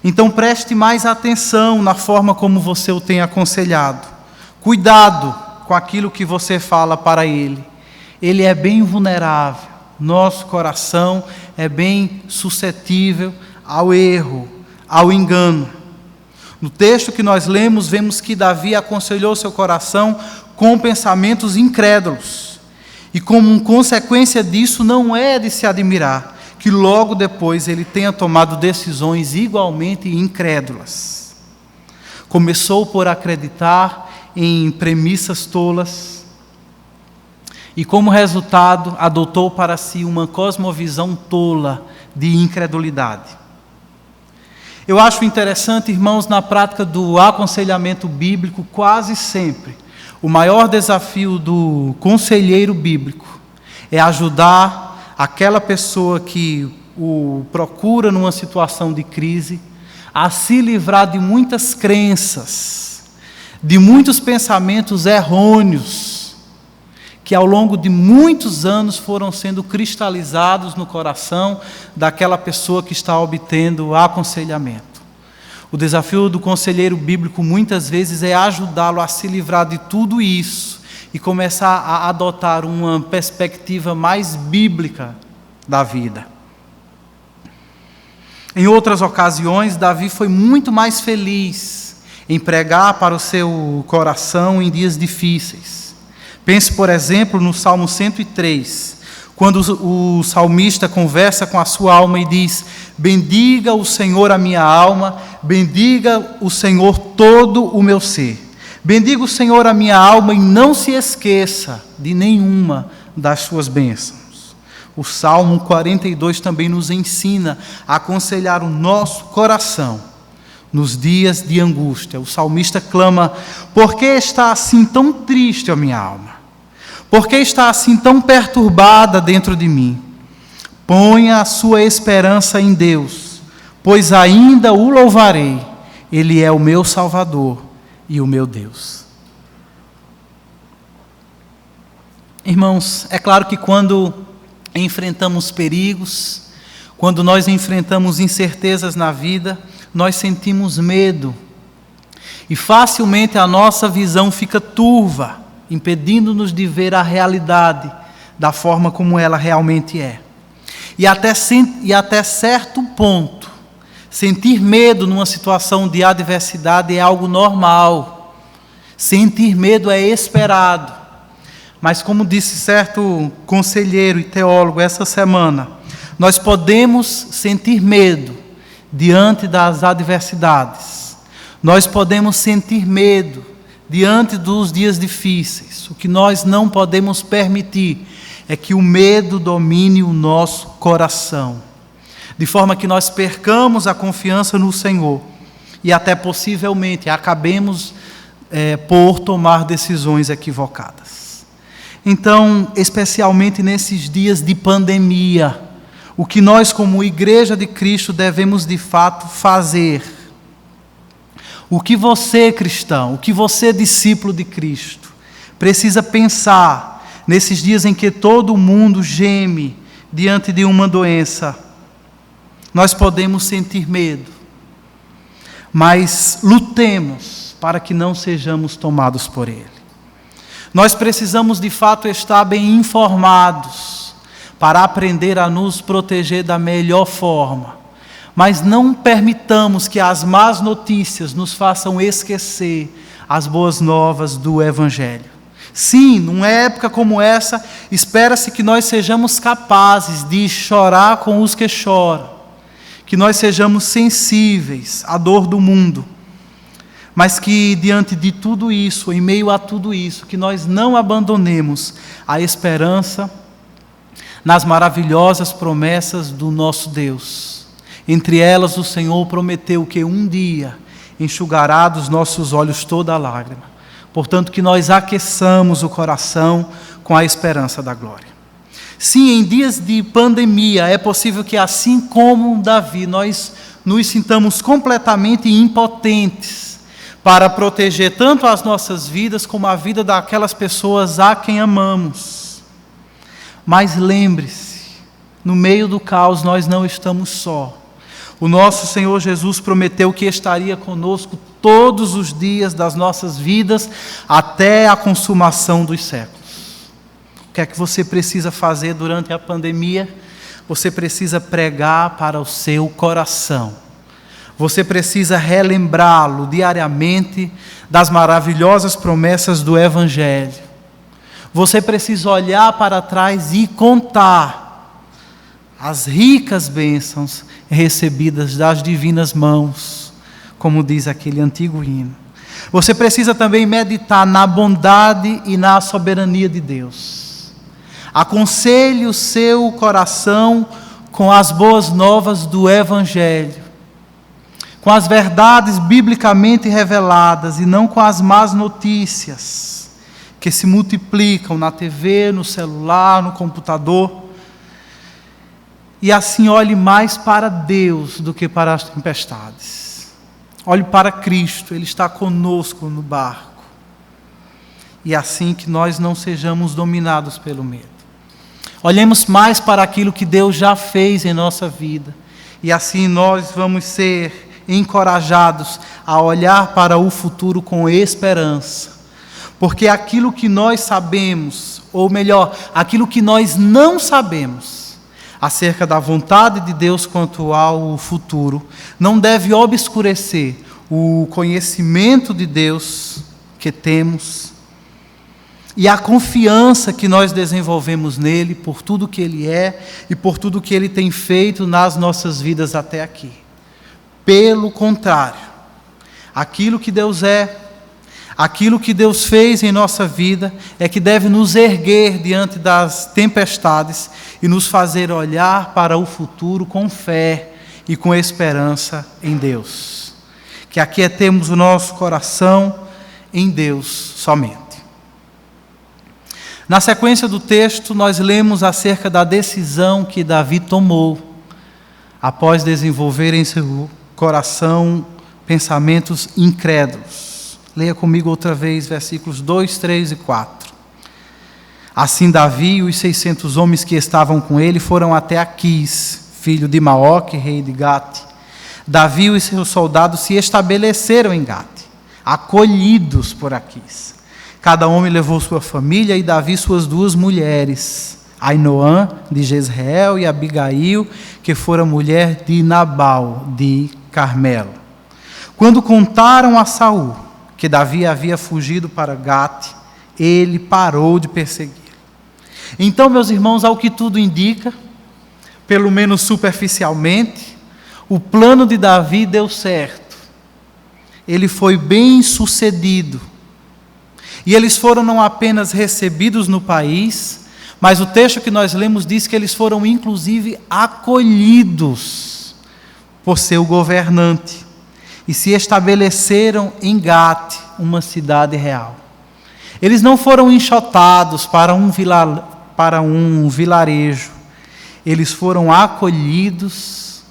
Então preste mais atenção na forma como você o tem aconselhado. Cuidado com aquilo que você fala para ele. Ele é bem vulnerável, nosso coração é bem suscetível ao erro, ao engano. No texto que nós lemos, vemos que Davi aconselhou seu coração com pensamentos incrédulos. E como consequência disso, não é de se admirar que logo depois ele tenha tomado decisões igualmente incrédulas. Começou por acreditar em premissas tolas, e como resultado adotou para si uma cosmovisão tola de incredulidade. Eu acho interessante, irmãos, na prática do aconselhamento bíblico, quase sempre, o maior desafio do conselheiro bíblico é ajudar aquela pessoa que o procura numa situação de crise a se livrar de muitas crenças, de muitos pensamentos errôneos, que ao longo de muitos anos foram sendo cristalizados no coração daquela pessoa que está obtendo aconselhamento. O desafio do conselheiro bíblico muitas vezes é ajudá-lo a se livrar de tudo isso e começar a adotar uma perspectiva mais bíblica da vida. Em outras ocasiões, Davi foi muito mais feliz em pregar para o seu coração em dias difíceis. Pense, por exemplo, no Salmo 103, quando o salmista conversa com a sua alma e diz: bendiga o Senhor a minha alma, bendiga o Senhor todo o meu ser. Bendiga o Senhor a minha alma e não se esqueça de nenhuma das suas bênçãos. O Salmo 42 também nos ensina a aconselhar o nosso coração nos dias de angústia. O salmista clama: por que está assim tão triste a minha alma? Por que está assim tão perturbada dentro de mim? Ponha a sua esperança em Deus, pois ainda o louvarei. Ele é o meu Salvador e o meu Deus. Irmãos, é claro que quando enfrentamos perigos, quando nós enfrentamos incertezas na vida, nós sentimos medo. E facilmente a nossa visão fica turva, impedindo-nos de ver a realidade da forma como ela realmente é. E até certo ponto, sentir medo numa situação de adversidade é algo normal. Sentir medo é esperado. Mas como disse certo conselheiro e teólogo essa semana, nós podemos sentir medo diante das adversidades. Nós podemos sentir medo diante dos dias difíceis. O que nós não podemos permitir é que o medo domine o nosso coração, de forma que nós percamos a confiança no Senhor e até possivelmente acabemos por tomar decisões equivocadas. Então, especialmente nesses dias de pandemia, o que nós como Igreja de Cristo devemos de fato fazer? O que você, cristão, o que você, discípulo de Cristo, precisa pensar nesses dias em que todo mundo geme diante de uma doença? Nós podemos sentir medo, mas lutemos para que não sejamos tomados por ele. Nós precisamos de fato estar bem informados para aprender a nos proteger da melhor forma. Mas não permitamos que as más notícias nos façam esquecer as boas novas do Evangelho. Sim, numa época como essa, espera-se que nós sejamos capazes de chorar com os que choram, que nós sejamos sensíveis à dor do mundo, mas que diante de tudo isso, em meio a tudo isso, que nós não abandonemos a esperança nas maravilhosas promessas do nosso Deus. Entre elas, o Senhor prometeu que um dia enxugará dos nossos olhos toda a lágrima. Portanto, que nós aqueçamos o coração com a esperança da glória. Sim, em dias de pandemia, é possível que, assim como Davi, nós nos sintamos completamente impotentes para proteger tanto as nossas vidas como a vida daquelas pessoas a quem amamos. Mas lembre-se, no meio do caos nós não estamos só. O nosso Senhor Jesus prometeu que estaria conosco todos os dias das nossas vidas até a consumação dos séculos. O que é que você precisa fazer durante a pandemia? Você precisa pregar para o seu coração. Você precisa relembrá-lo diariamente das maravilhosas promessas do Evangelho. Você precisa olhar para trás e contar as ricas bênçãos recebidas das divinas mãos, como diz aquele antigo hino. Você precisa também meditar na bondade e na soberania de Deus. Aconselhe o seu coração com as boas novas do Evangelho, com as verdades biblicamente reveladas e não com as más notícias que se multiplicam na TV, no celular, no computador. E assim olhe mais para Deus do que para as tempestades. Olhe para Cristo, Ele está conosco no barco. E assim que nós não sejamos dominados pelo medo. Olhemos mais para aquilo que Deus já fez em nossa vida. E assim nós vamos ser encorajados a olhar para o futuro com esperança. Porque aquilo que nós sabemos, ou melhor, aquilo que nós não sabemos, acerca da vontade de Deus quanto ao futuro, não deve obscurecer o conhecimento de Deus que temos e a confiança que nós desenvolvemos nele por tudo que Ele é e por tudo que Ele tem feito nas nossas vidas até aqui. Pelo contrário, aquilo que Deus é, aquilo que Deus fez em nossa vida é que deve nos erguer diante das tempestades e nos fazer olhar para o futuro com fé e com esperança em Deus. Que aquietemos o nosso coração em Deus somente. Na sequência do texto, nós lemos acerca da decisão que Davi tomou após desenvolver em seu coração pensamentos incrédulos. Leia comigo outra vez, versículos 2, 3 e 4. Assim Davi e os 600 homens que estavam com ele foram até Aquis, filho de Maoque, rei de Gate. Davi e seus soldados se estabeleceram em Gate, acolhidos por Aquis. Cada homem levou sua família e Davi suas 2 mulheres, Ainoã de Jezreel e Abigail, que fora mulher de Nabal de Carmelo. Quando contaram a Saul que Davi havia fugido para Gate, ele parou de perseguir. Então, meus irmãos, ao que tudo indica, pelo menos superficialmente, o plano de Davi deu certo. Ele foi bem sucedido. E eles foram não apenas recebidos no país, mas o texto que nós lemos diz que eles foram inclusive acolhidos por seu governante. E se estabeleceram em Gate, uma cidade real. Eles não foram enxotados para um vilarejo. Eles foram acolhidos,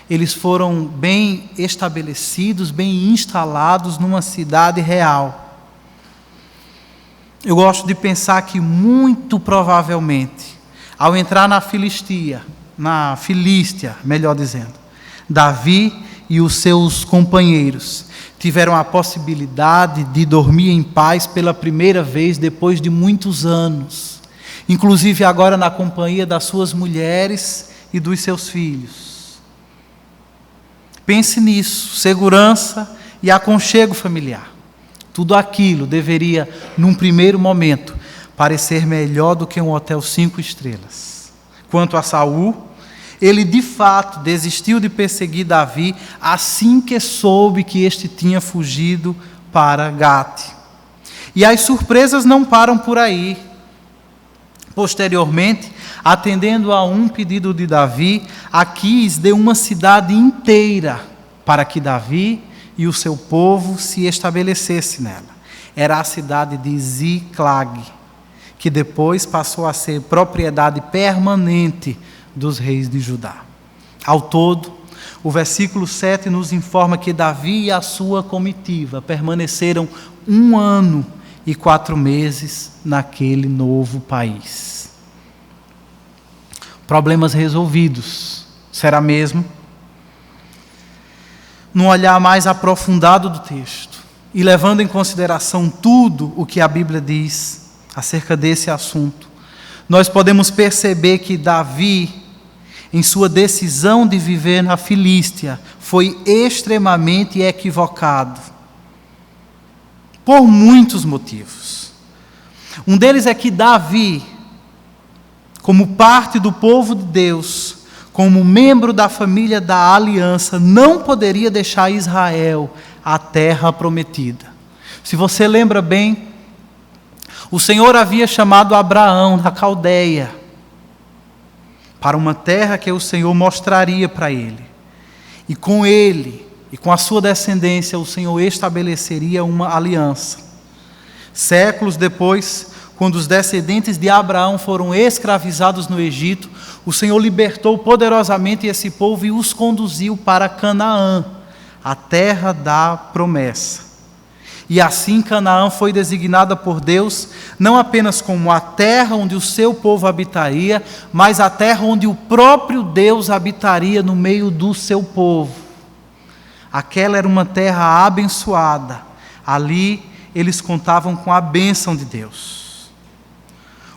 eles foram bem estabelecidos, bem instalados numa cidade real. Eu gosto de pensar que muito provavelmente, ao entrar na Filístia, melhor dizendo, Davi e os seus companheiros tiveram a possibilidade de dormir em paz pela primeira vez depois de muitos anos, inclusive agora na companhia das suas mulheres e dos seus filhos. Pense nisso, segurança e aconchego familiar. Tudo aquilo deveria, num primeiro momento, parecer melhor do que um hotel 5 estrelas. Quanto a Saul, ele de fato desistiu de perseguir Davi assim que soube que este tinha fugido para Gate. E as surpresas não param por aí. Posteriormente, atendendo a um pedido de Davi, Aquis deu uma cidade inteira para que Davi e o seu povo se estabelecesse nela. Era a cidade de Ziclag, que depois passou a ser propriedade permanente dos reis de Judá. Ao todo, o versículo 7 nos informa que Davi e a sua comitiva permaneceram 1 ano e 4 meses naquele novo país. Problemas resolvidos. Será mesmo? Num olhar mais aprofundado do texto e levando em consideração tudo o que a Bíblia diz acerca desse assunto, nós podemos perceber que Davi, em sua decisão de viver na Filístia, foi extremamente equivocado, por muitos motivos. Um deles é que Davi, como parte do povo de Deus, como membro da família da aliança, não poderia deixar Israel a terra prometida. Se você lembra bem, o Senhor havia chamado Abraão da Caldeia para uma terra que o Senhor mostraria para ele. E com ele e com a sua descendência, o Senhor estabeleceria uma aliança. Séculos depois, quando os descendentes de Abraão foram escravizados no Egito, o Senhor libertou poderosamente esse povo e os conduziu para Canaã, a terra da promessa. E assim Canaã foi designada por Deus não apenas como a terra onde o seu povo habitaria, mas a terra onde o próprio Deus habitaria no meio do seu povo. Aquela era uma terra abençoada. Ali eles contavam com a bênção de Deus.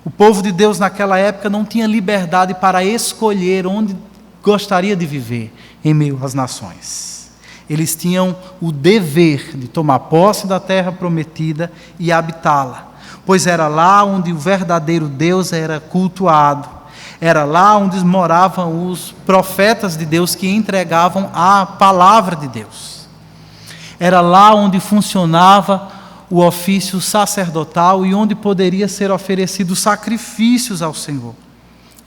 O povo de Deus naquela época não tinha liberdade para escolher onde gostaria de viver em meio às nações. Eles tinham o dever de tomar posse da terra prometida e habitá-la, pois era lá onde o verdadeiro Deus era cultuado, era lá onde moravam os profetas de Deus que entregavam a palavra de Deus. Era lá onde funcionava o ofício sacerdotal e onde poderia ser oferecidos sacrifícios ao Senhor.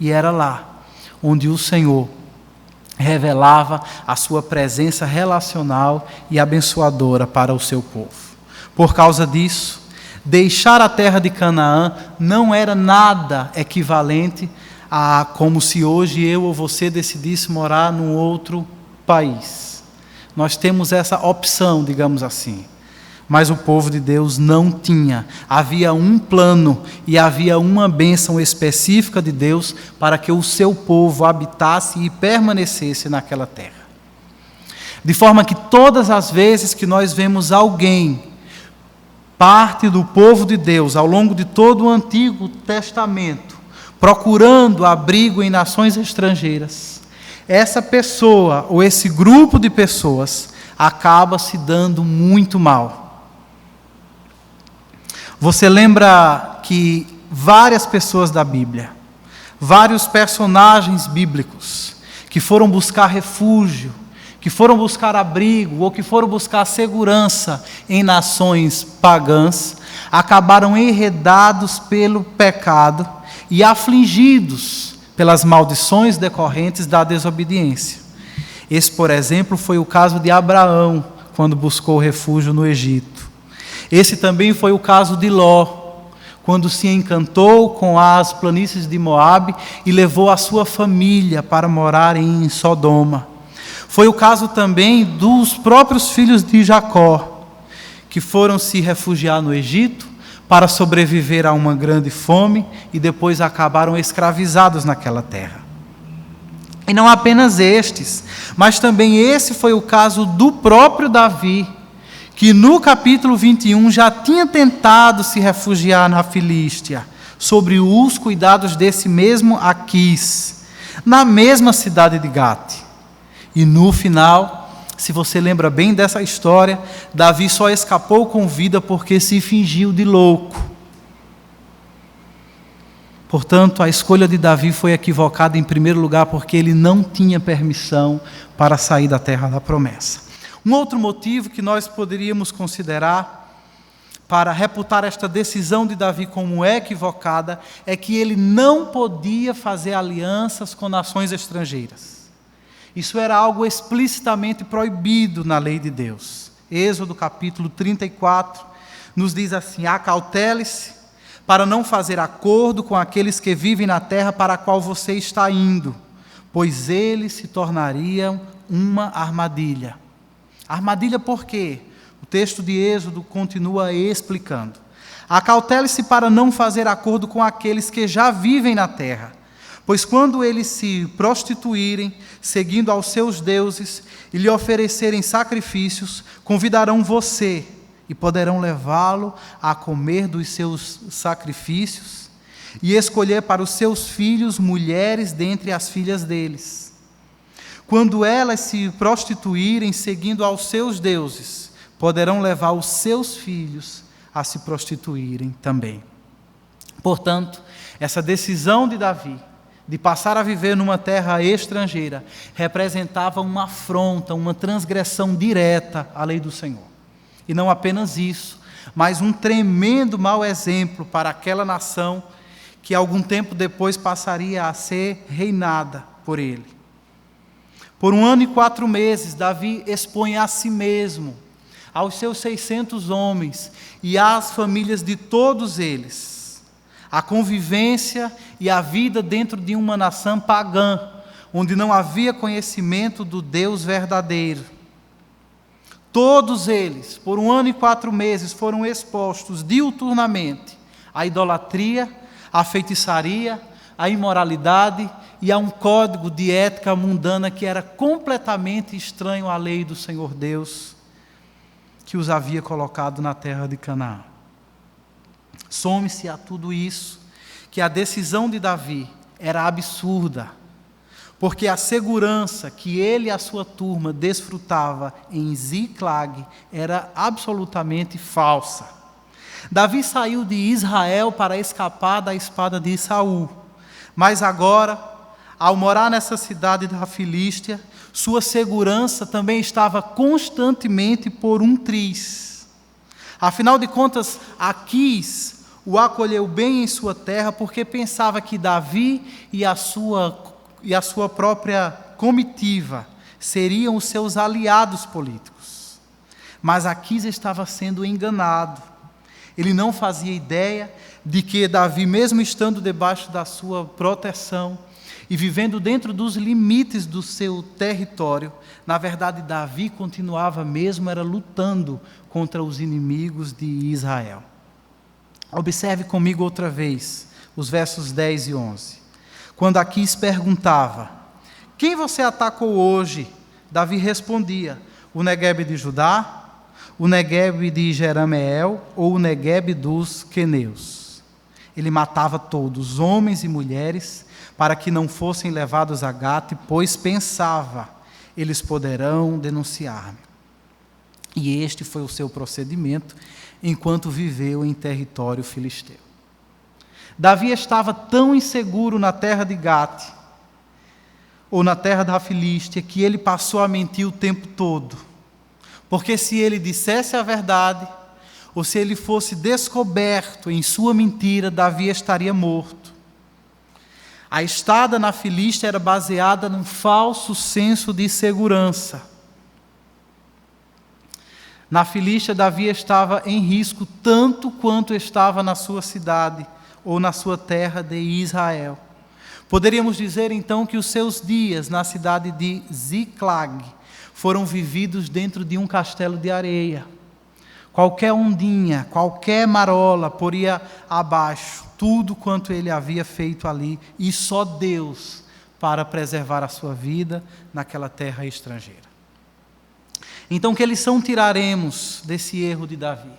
E era lá onde o Senhor revelava a sua presença relacional e abençoadora para o seu povo. Por causa disso, deixar a terra de Canaã não era nada equivalente a como se hoje eu ou você decidisse morar num outro país. Nós temos essa opção, digamos assim. Mas o povo de Deus não tinha. Havia um plano e havia uma bênção específica de Deus para que o seu povo habitasse e permanecesse naquela terra. De forma que todas as vezes que nós vemos alguém, parte do povo de Deus, ao longo de todo o Antigo Testamento, procurando abrigo em nações estrangeiras, essa pessoa ou esse grupo de pessoas acaba se dando muito mal. Você lembra que várias pessoas da Bíblia, vários personagens bíblicos, que foram buscar refúgio, que foram buscar abrigo ou que foram buscar segurança em nações pagãs, acabaram enredados pelo pecado e afligidos pelas maldições decorrentes da desobediência. Esse, por exemplo, foi o caso de Abraão, quando buscou refúgio no Egito. Esse também foi o caso de Ló, quando se encantou com as planícies de Moabe e levou a sua família para morar em Sodoma. Foi o caso também dos próprios filhos de Jacó, que foram se refugiar no Egito para sobreviver a uma grande fome e depois acabaram escravizados naquela terra. E não apenas estes, mas também esse foi o caso do próprio Davi, que no capítulo 21 já tinha tentado se refugiar na Filístia, sobre os cuidados desse mesmo Aquis, na mesma cidade de Gate. E no final, se você lembra bem dessa história, Davi só escapou com vida porque se fingiu de louco. Portanto, a escolha de Davi foi equivocada em primeiro lugar porque ele não tinha permissão para sair da terra da promessa. Um outro motivo que nós poderíamos considerar para reputar esta decisão de Davi como equivocada é que ele não podia fazer alianças com nações estrangeiras. Isso era algo explicitamente proibido na lei de Deus. Êxodo capítulo 34 nos diz assim: acautele-se para não fazer acordo com aqueles que vivem na terra para a qual você está indo, pois eles se tornariam uma armadilha. Armadilha por quê? O texto de Êxodo continua explicando. Acautele-se para não fazer acordo com aqueles que já vivem na terra, pois quando eles se prostituírem, seguindo aos seus deuses, e lhe oferecerem sacrifícios, convidarão você, e poderão levá-lo a comer dos seus sacrifícios, e escolher para os seus filhos mulheres dentre as filhas deles. Quando elas se prostituírem seguindo aos seus deuses, poderão levar os seus filhos a se prostituírem também. Portanto, essa decisão de Davi de passar a viver numa terra estrangeira representava uma afronta, uma transgressão direta à lei do Senhor. E não apenas isso, mas um tremendo mau exemplo para aquela nação que algum tempo depois passaria a ser reinada por ele. Por 1 ano e 4 meses, Davi expõe a si mesmo, aos seus 600 homens e às famílias de todos eles, a convivência e a vida dentro de uma nação pagã, onde não havia conhecimento do Deus verdadeiro. Todos eles, por 1 ano e 4 meses, foram expostos diuturnamente à idolatria, à feitiçaria, à imoralidade e a um código de ética mundana que era completamente estranho à lei do Senhor Deus, que os havia colocado na terra de Canaã. Some-se a tudo isso que a decisão de Davi era absurda, porque a segurança que ele e a sua turma desfrutava em Ziclag era absolutamente falsa. Davi saiu de Israel para escapar da espada de Saul, mas agora, ao morar nessa cidade da Filístia, sua segurança também estava constantemente por um triz. Afinal de contas, Aquis o acolheu bem em sua terra, porque pensava que Davi e a sua própria comitiva seriam os seus aliados políticos. Mas Aquis estava sendo enganado. Ele não fazia ideia de que Davi, mesmo estando debaixo da sua proteção e vivendo dentro dos limites do seu território, na verdade Davi continuava mesmo era lutando contra os inimigos de Israel. Observe comigo outra vez os versos 10 e 11. Quando Aquis perguntava: quem você atacou hoje? Davi respondia: o Neguebe de Judá, o Neguebe de Jerameel ou o Neguebe dos queneus. Ele matava todos, homens e mulheres, para que não fossem levados a Gate, pois pensava: eles poderão denunciar-me. E este foi o seu procedimento enquanto viveu em território filisteu. Davi estava tão inseguro na terra de Gate, ou na terra da Filístia, que ele passou a mentir o tempo todo. Porque se ele dissesse a verdade, ou se ele fosse descoberto em sua mentira, Davi estaria morto. A estada na Filístia era baseada num falso senso de segurança. Na Filístia, Davi estava em risco tanto quanto estava na sua cidade ou na sua terra de Israel. Poderíamos dizer então que os seus dias na cidade de Ziclag foram vividos dentro de um castelo de areia. Qualquer ondinha, qualquer marola poria abaixo tudo quanto ele havia feito ali, e só Deus para preservar a sua vida naquela terra estrangeira. Então, que lição tiraremos desse erro de Davi?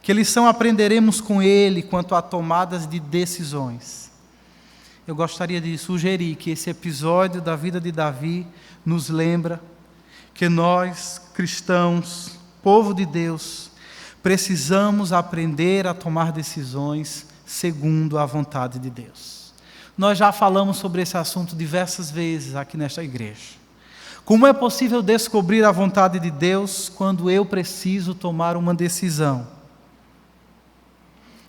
Que lição aprenderemos com ele quanto a tomadas de decisões? Eu gostaria de sugerir que esse episódio da vida de Davi nos lembra que nós, cristãos, povo de Deus, precisamos aprender a tomar decisões segundo a vontade de Deus. Nós já falamos sobre esse assunto diversas vezes aqui nesta igreja. Como é possível descobrir a vontade de Deus quando eu preciso tomar uma decisão?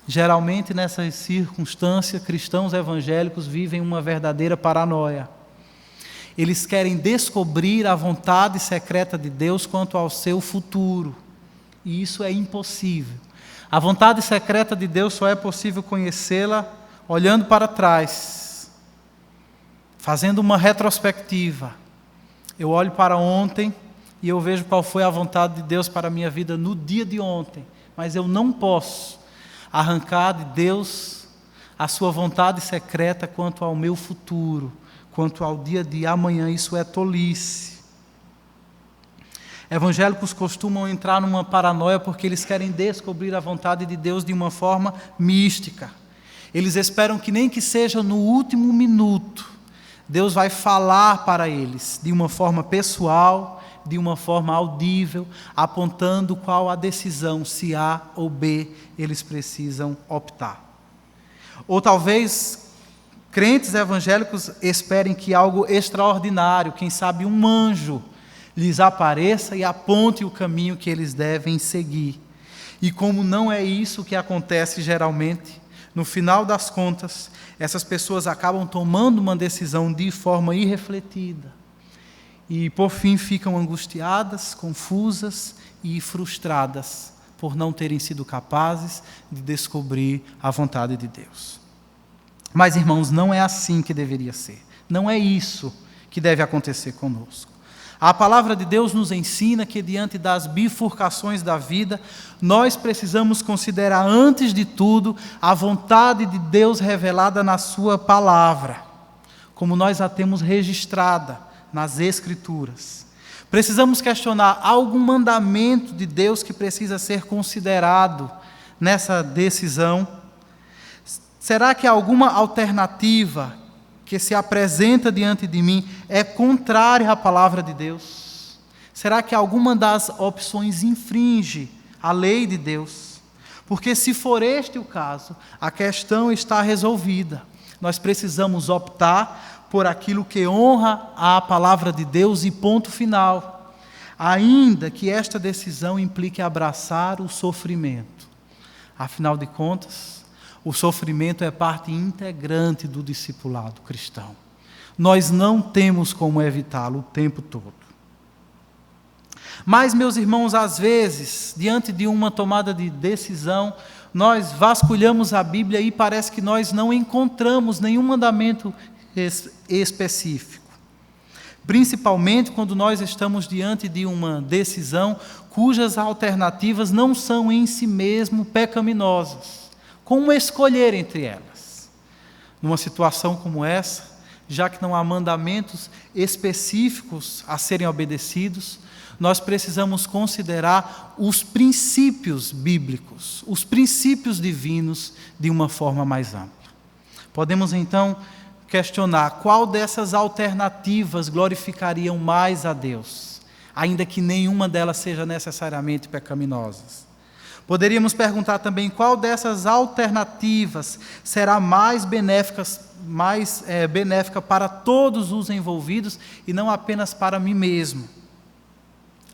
Geralmente, nessas circunstâncias, cristãos evangélicos vivem uma verdadeira paranoia. Eles querem descobrir a vontade secreta de Deus quanto ao seu futuro. E isso é impossível. A vontade secreta de Deus só é possível conhecê-la olhando para trás, fazendo uma retrospectiva. Eu olho para ontem e eu vejo qual foi a vontade de Deus para a minha vida no dia de ontem. Mas eu não posso arrancar de Deus a sua vontade secreta quanto ao meu futuro, quanto ao dia de amanhã. Isso é tolice. Evangélicos costumam entrar numa paranoia porque eles querem descobrir a vontade de Deus de uma forma mística. Eles esperam que nem que seja no último minuto, Deus vai falar para eles de uma forma pessoal, de uma forma audível, apontando qual a decisão, se A ou B, eles precisam optar. Ou talvez crentes evangélicos esperem que algo extraordinário, quem sabe um anjo, lhes apareça e aponte o caminho que eles devem seguir. E como não é isso que acontece geralmente, no final das contas, essas pessoas acabam tomando uma decisão de forma irrefletida. E, por fim, ficam angustiadas, confusas e frustradas, por não terem sido capazes de descobrir a vontade de Deus. Mas, irmãos, não é assim que deveria ser. Não é isso que deve acontecer conosco. A palavra de Deus nos ensina que, diante das bifurcações da vida, nós precisamos considerar, antes de tudo, a vontade de Deus revelada na sua palavra, como nós a temos registrada nas Escrituras. Precisamos questionar: há algum mandamento de Deus que precisa ser considerado nessa decisão? Será que alguma alternativa que se apresenta diante de mim é contrária à palavra de Deus? Será que alguma das opções infringe a lei de Deus? Porque, se for este o caso, a questão está resolvida. Nós precisamos optar por aquilo que honra a palavra de Deus e ponto final, ainda que esta decisão implique abraçar o sofrimento. Afinal de contas, o sofrimento é parte integrante do discipulado cristão. Nós não temos como evitá-lo o tempo todo. Mas, meus irmãos, às vezes, diante de uma tomada de decisão, nós vasculhamos a Bíblia e parece que nós não encontramos nenhum mandamento específico. Principalmente quando nós estamos diante de uma decisão cujas alternativas não são em si mesmo pecaminosas. Como escolher entre elas? Numa situação como essa, já que não há mandamentos específicos a serem obedecidos, nós precisamos considerar os princípios bíblicos, os princípios divinos, de uma forma mais ampla. Podemos então questionar qual dessas alternativas glorificariam mais a Deus, ainda que nenhuma delas seja necessariamente pecaminosa. Poderíamos perguntar também qual dessas alternativas será mais benéfica para todos os envolvidos e não apenas para mim mesmo.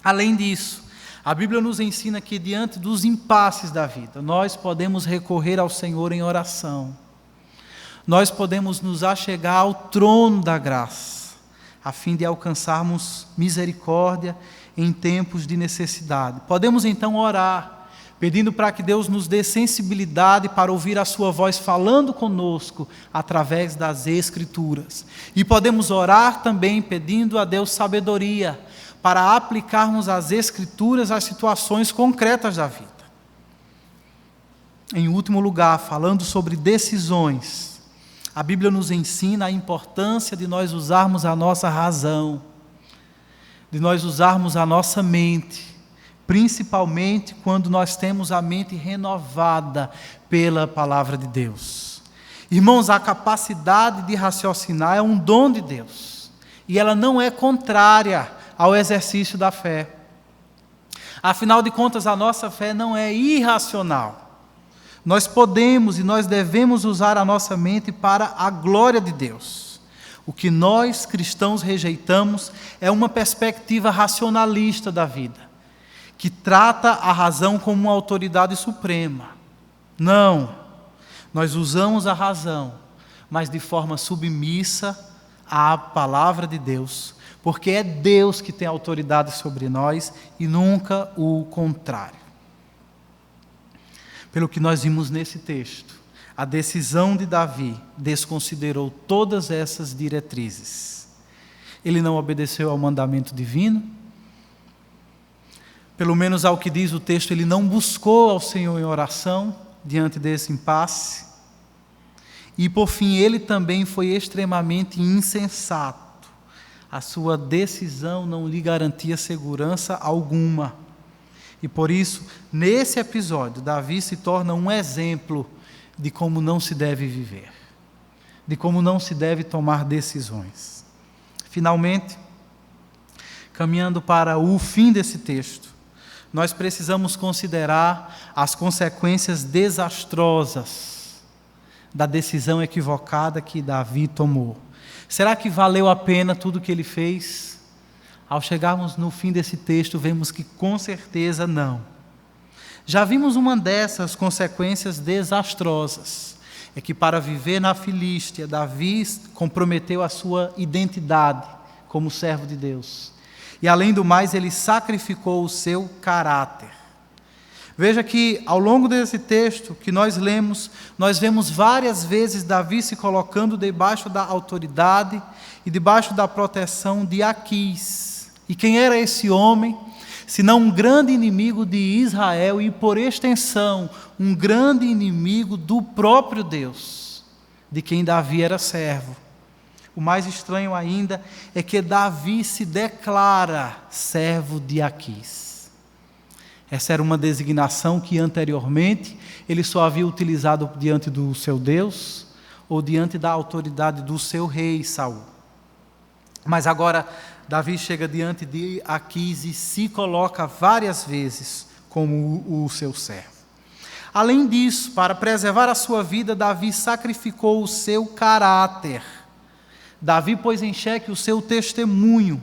Além disso, a Bíblia nos ensina que, diante dos impasses da vida, nós podemos recorrer ao Senhor em oração. Nós podemos nos achegar ao trono da graça, a fim de alcançarmos misericórdia em tempos de necessidade. Podemos então orar, pedindo para que Deus nos dê sensibilidade para ouvir a sua voz falando conosco através das Escrituras. E podemos orar também pedindo a Deus sabedoria para aplicarmos as Escrituras às situações concretas da vida. Em último lugar, falando sobre decisões, a Bíblia nos ensina a importância de nós usarmos a nossa razão, de nós usarmos a nossa mente, principalmente quando nós temos a mente renovada pela palavra de Deus. Irmãos, a capacidade de raciocinar é um dom de Deus, e ela não é contrária ao exercício da fé. Afinal de contas, a nossa fé não é irracional. Nós podemos e nós devemos usar a nossa mente para a glória de Deus. O que nós, cristãos, rejeitamos é uma perspectiva racionalista da vida, que trata a razão como uma autoridade suprema. Não, nós usamos a razão, mas de forma submissa à palavra de Deus, porque é Deus que tem autoridade sobre nós e nunca o contrário. Pelo que nós vimos nesse texto, a decisão de Davi desconsiderou todas essas diretrizes. Ele não obedeceu ao mandamento divino. Pelo menos ao que diz o texto, ele não buscou ao Senhor em oração diante desse impasse. E por fim, ele também foi extremamente insensato. A sua decisão não lhe garantia segurança alguma. E por isso, nesse episódio, Davi se torna um exemplo de como não se deve viver, de como não se deve tomar decisões. Finalmente, caminhando para o fim desse texto, nós precisamos considerar as consequências desastrosas da decisão equivocada que Davi tomou. Será que valeu a pena tudo o que ele fez? Ao chegarmos no fim desse texto, vemos que com certeza não. Já vimos uma dessas consequências desastrosas. É que para viver na Filístia, Davi comprometeu a sua identidade como servo de Deus. E além do mais, ele sacrificou o seu caráter. Veja que ao longo desse texto que nós lemos, nós vemos várias vezes Davi se colocando debaixo da autoridade e debaixo da proteção de Aquis. E quem era esse homem? Senão um grande inimigo de Israel e, por extensão, um grande inimigo do próprio Deus, de quem Davi era servo. O mais estranho ainda é que Davi se declara servo de Aquis. Essa era uma designação que anteriormente ele só havia utilizado diante do seu Deus ou diante da autoridade do seu rei Saul. Mas agora Davi chega diante de Aquis e se coloca várias vezes como o seu servo. Além disso, para preservar a sua vida, Davi sacrificou o seu caráter. Davi pôs em xeque o seu testemunho,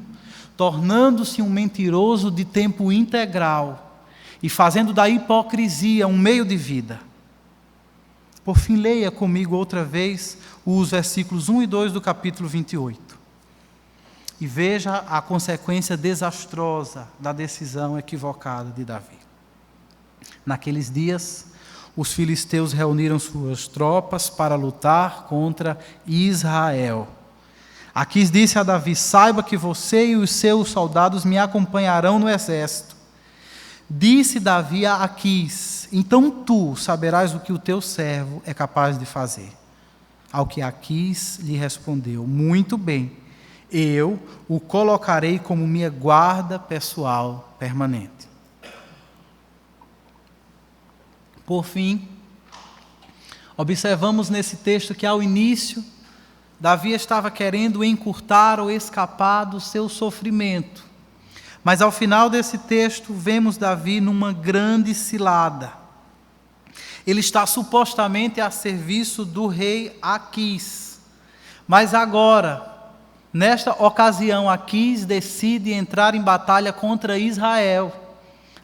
tornando-se um mentiroso de tempo integral e fazendo da hipocrisia um meio de vida. Por fim, leia comigo outra vez os versículos 1 e 2 do capítulo 28. E veja a consequência desastrosa da decisão equivocada de Davi. Naqueles dias, os filisteus reuniram suas tropas para lutar contra Israel. Aquis disse a Davi: saiba que você e os seus soldados me acompanharão no exército. Disse Davi a Aquis: então tu saberás o que o teu servo é capaz de fazer. Ao que Aquis lhe respondeu: muito bem, eu o colocarei como minha guarda pessoal permanente. Por fim, observamos nesse texto que ao início, Davi estava querendo encurtar ou escapar do seu sofrimento. Mas ao final desse texto, vemos Davi numa grande cilada. Ele está supostamente a serviço do rei Aquis. Mas agora, nesta ocasião, Aquis decide entrar em batalha contra Israel.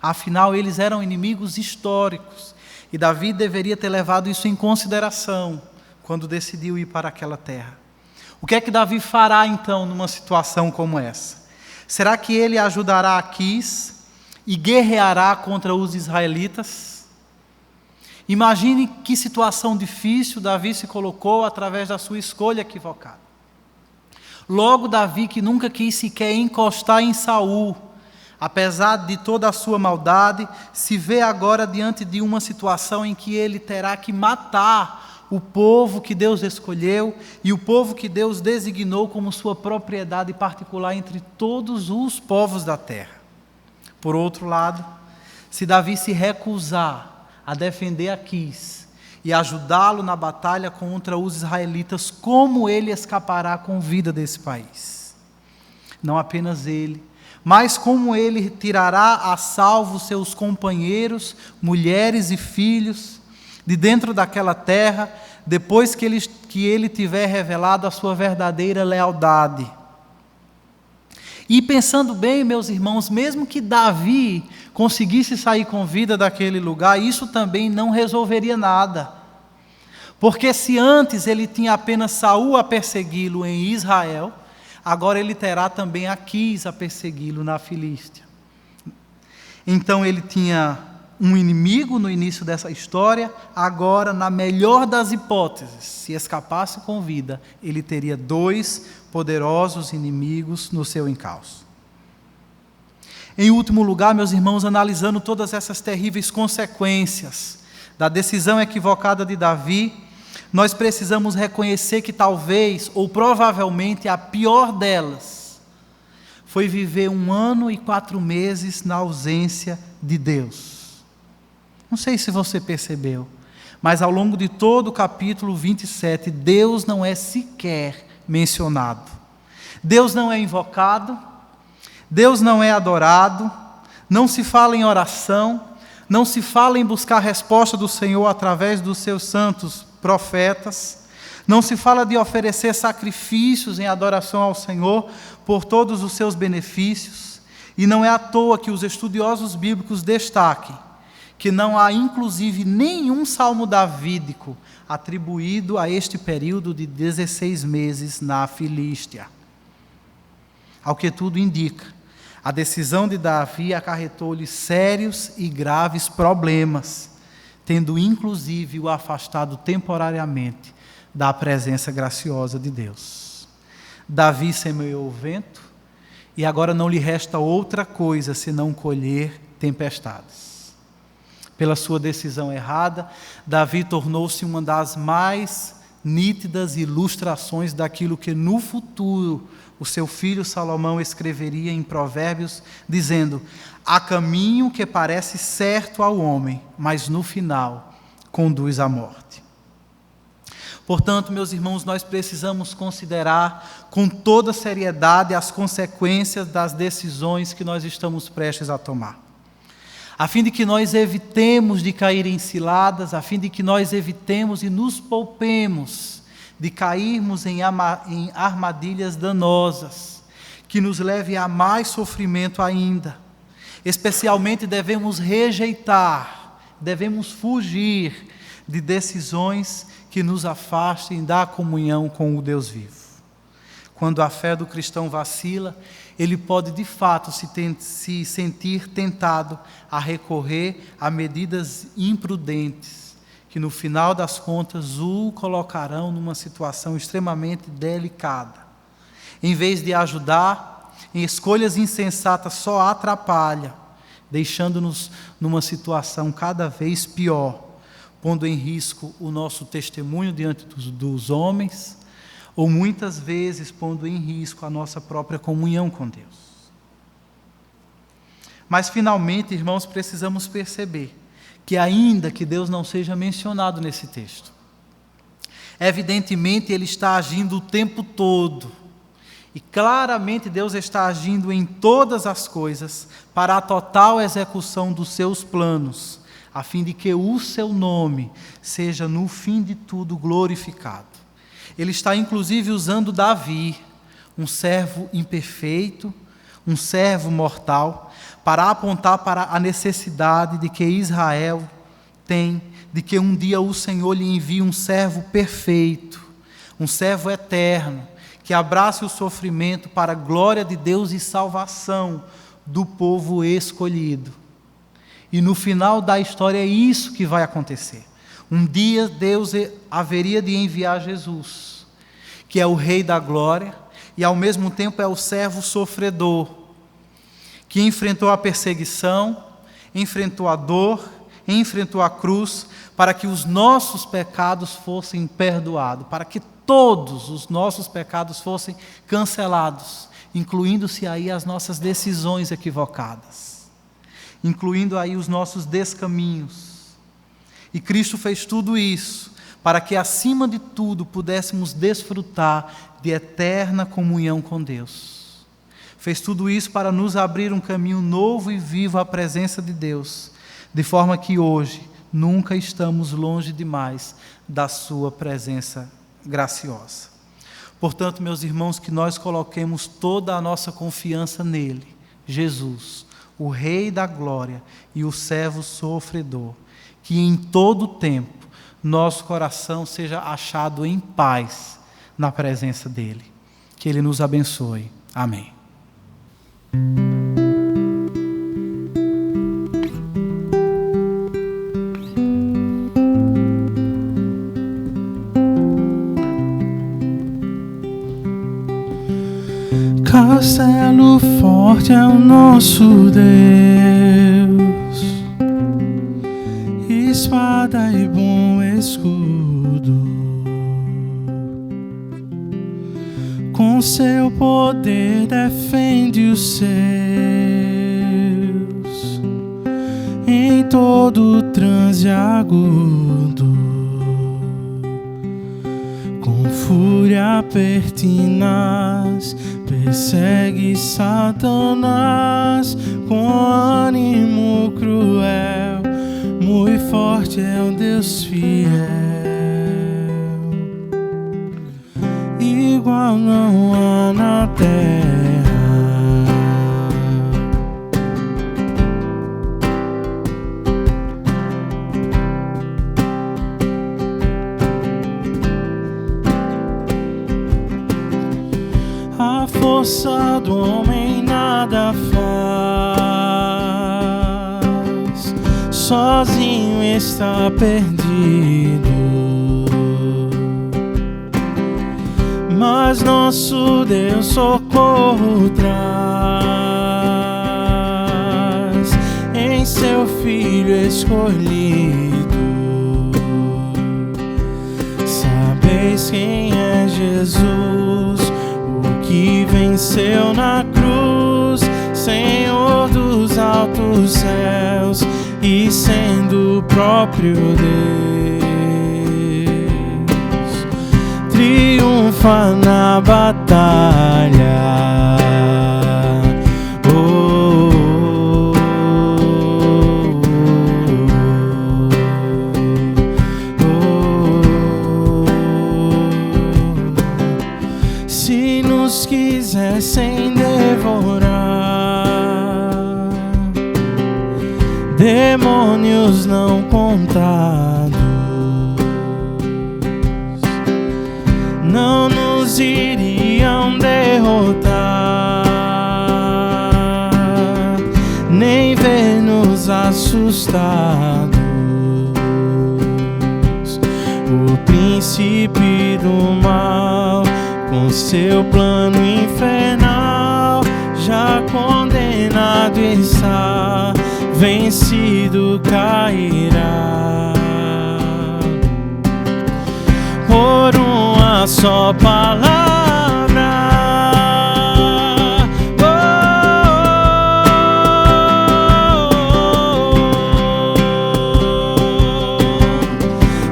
Afinal, eles eram inimigos históricos. E Davi deveria ter levado isso em consideração quando decidiu ir para aquela terra. O que é que Davi fará então numa situação como essa? Será que ele ajudará Aquis e guerreará contra os israelitas? Imagine que situação difícil Davi se colocou através da sua escolha equivocada. Logo, Davi, que nunca quis sequer encostar em Saul, apesar de toda a sua maldade, se vê agora diante de uma situação em que ele terá que matar o povo que Deus escolheu e o povo que Deus designou como sua propriedade particular entre todos os povos da terra. Por outro lado, se Davi se recusar a defender Aquis e ajudá-lo na batalha contra os israelitas, como ele escapará com vida desse país? Não apenas ele, mas como ele tirará a salvo seus companheiros, mulheres e filhos de dentro daquela terra, depois que ele tiver revelado a sua verdadeira lealdade. E pensando bem, meus irmãos, mesmo que Davi conseguisse sair com vida daquele lugar, isso também não resolveria nada. Porque se antes ele tinha apenas Saul a persegui-lo em Israel, agora ele terá também Aquis a persegui-lo na Filístia. Então ele tinha um inimigo no início dessa história, agora, na melhor das hipóteses, se escapasse com vida, ele teria 2 poderosos inimigos no seu encalço. Em último lugar, meus irmãos, analisando todas essas terríveis consequências da decisão equivocada de Davi, nós precisamos reconhecer que talvez, ou provavelmente, a pior delas foi viver 1 ano e 4 meses na ausência de Deus. Não sei se você percebeu, mas ao longo de todo o capítulo 27, Deus não é sequer mencionado. Deus não é invocado, Deus não é adorado, não se fala em oração, não se fala em buscar a resposta do Senhor através dos seus santos profetas, não se fala de oferecer sacrifícios em adoração ao Senhor por todos os seus benefícios, e não é à toa que os estudiosos bíblicos destaquem que não há inclusive nenhum salmo davídico atribuído a este período de 16 meses na Filístia. Ao que tudo indica, A decisão de Davi acarretou-lhe sérios e graves problemas, tendo inclusive o afastado temporariamente da presença graciosa de Deus. Davi semeou o vento e agora não lhe resta outra coisa senão colher tempestades. Pela sua decisão errada, Davi tornou-se uma das mais nítidas ilustrações daquilo que no futuro o seu filho Salomão escreveria em Provérbios, dizendo: há caminho que parece certo ao homem, mas no final conduz à morte. Portanto, meus irmãos, nós precisamos considerar com toda seriedade as consequências das decisões que nós estamos prestes a tomar, a fim de que nós evitemos de cair em ciladas, a fim de que nós evitemos e nos poupemos de cairmos em armadilhas danosas, que nos leve a mais sofrimento ainda. Especialmente devemos rejeitar, devemos fugir de decisões que nos afastem da comunhão com o Deus vivo. Quando a fé do cristão vacila, ele pode de fato se sentir tentado a recorrer a medidas imprudentes, que no final das contas o colocarão numa situação extremamente delicada. Em vez de ajudar, em escolhas insensatas só atrapalha, deixando-nos numa situação cada vez pior, pondo em risco o nosso testemunho diante dos homens, ou muitas vezes pondo em risco a nossa própria comunhão com Deus. Mas finalmente, irmãos, precisamos perceber que ainda que Deus não seja mencionado nesse texto, evidentemente Ele está agindo o tempo todo, e claramente Deus está agindo em todas as coisas para a total execução dos seus planos, a fim de que o seu nome seja no fim de tudo glorificado. Ele está inclusive usando Davi, um servo imperfeito, um servo mortal, para apontar para a necessidade de que Israel tem, de que um dia o Senhor lhe envie um servo perfeito, um servo eterno, que abrace o sofrimento para a glória de Deus e salvação do povo escolhido. E no final da história é isso que vai acontecer. Um dia Deus haveria de enviar Jesus, que é o Rei da Glória, e ao mesmo tempo é o servo sofredor, que enfrentou a perseguição, enfrentou a dor, enfrentou a cruz, para que os nossos pecados fossem perdoados, para que todos os nossos pecados fossem cancelados, incluindo-se aí as nossas decisões equivocadas, incluindo aí os nossos descaminhos. E Cristo fez tudo isso para que, acima de tudo, pudéssemos desfrutar de eterna comunhão com Deus. Fez tudo isso para nos abrir um caminho novo e vivo à presença de Deus, de forma que hoje nunca estamos longe demais da sua presença graciosa. Portanto, meus irmãos, que nós coloquemos toda a nossa confiança nele, Jesus, o Rei da Glória e o servo sofredor, que em todo tempo nosso coração seja achado em paz na presença dele. Que ele nos abençoe. Amém. Castelo forte é o nosso Deus, espada e bom escudo, com seu poder defende os seus em todo transe agudo, com fúria pertinaz persegue Satanás, com ânimo cruel, muito forte é o Deus fiel, igual não há na terra. A força do homem nada faz, sozinho está perdido. Mas nosso Deus socorro traz em seu Filho escolhido. Sabeis quem é Jesus, o que venceu na cruz, Senhor dos altos céus e sendo o próprio Deus, triunfa na batalha. Se nos quisessem devorar, demônios não contados não nos iriam derrotar, nem ver-nos assustados. O príncipe do mal, com seu plano infernal, já condenado está, vencido cairá. Por uma só palavra,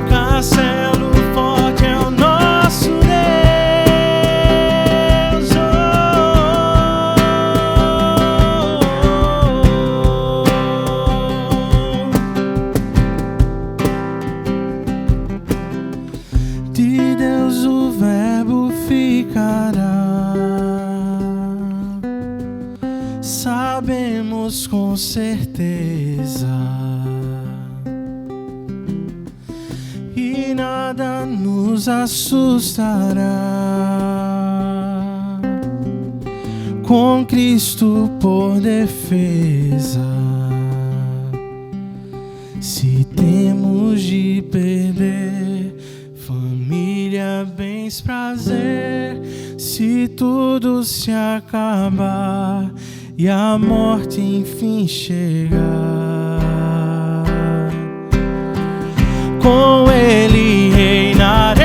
Castelo forte é o nosso Deus. De Deus o Verbo ficará, sabemos com certeza, e nada nos assustará, com Cristo por defesa. Se temos de perder família, bens, prazer, se tudo se acabar e a morte enfim chegar, com Ele reinaremos.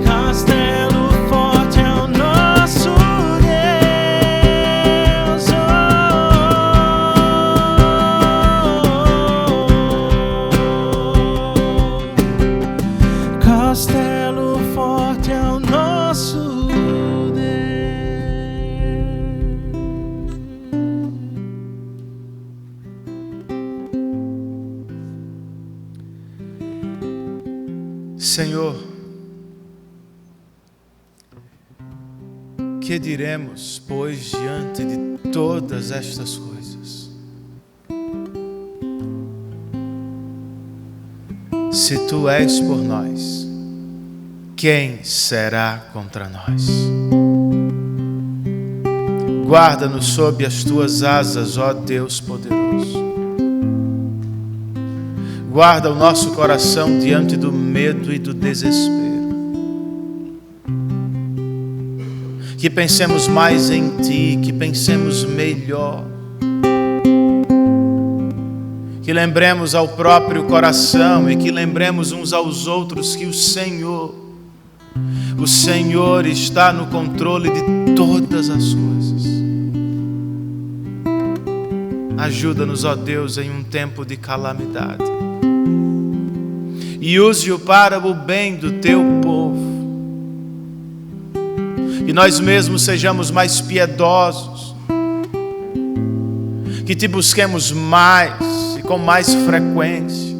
Castelo forte é o nosso Deus. Castelo forte é o nosso Senhor, que diremos, pois, diante de todas estas coisas? Se Tu és por nós, quem será contra nós? Guarda-nos sob as Tuas asas, ó Deus poderoso. Guarda o nosso coração diante do medo e do desespero. Que pensemos mais em Ti, que pensemos melhor. Que lembremos ao próprio coração e que lembremos uns aos outros que o Senhor está no controle de todas as coisas. Ajuda-nos, ó Deus, em um tempo de calamidade. E use-o para o bem do Teu povo. Que nós mesmos sejamos mais piedosos. Que Te busquemos mais e com mais frequência.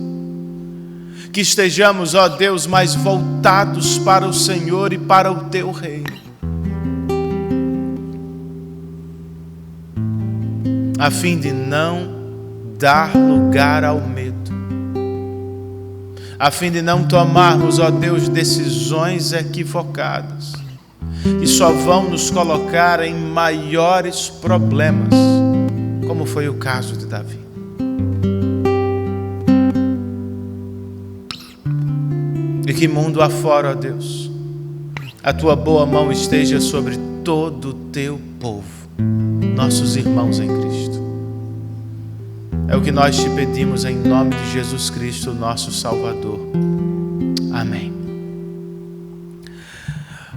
Que estejamos, ó Deus, mais voltados para o Senhor e para o Teu reino. A fim de não dar lugar ao medo. a fim de não tomarmos, ó Deus, decisões equivocadas, que só vão nos colocar em maiores problemas, como foi o caso de Davi. E que mundo afora, ó Deus, a tua boa mão esteja sobre todo o teu povo, nossos irmãos em Cristo. É o que nós te pedimos em nome de Jesus Cristo, nosso Salvador. Amém.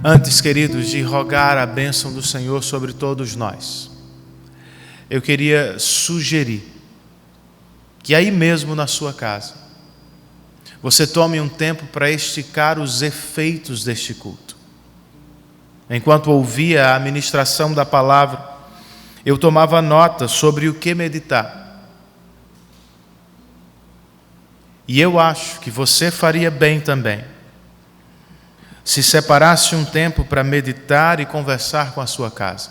Antes, queridos, de rogar a bênção do Senhor sobre todos nós, eu queria sugerir que aí mesmo na sua casa, você tome um tempo para esticar os efeitos deste culto. Enquanto ouvia a ministração da palavra, eu tomava nota sobre o que meditar. E eu acho que você faria bem também se separasse um tempo para meditar e conversar com a sua casa.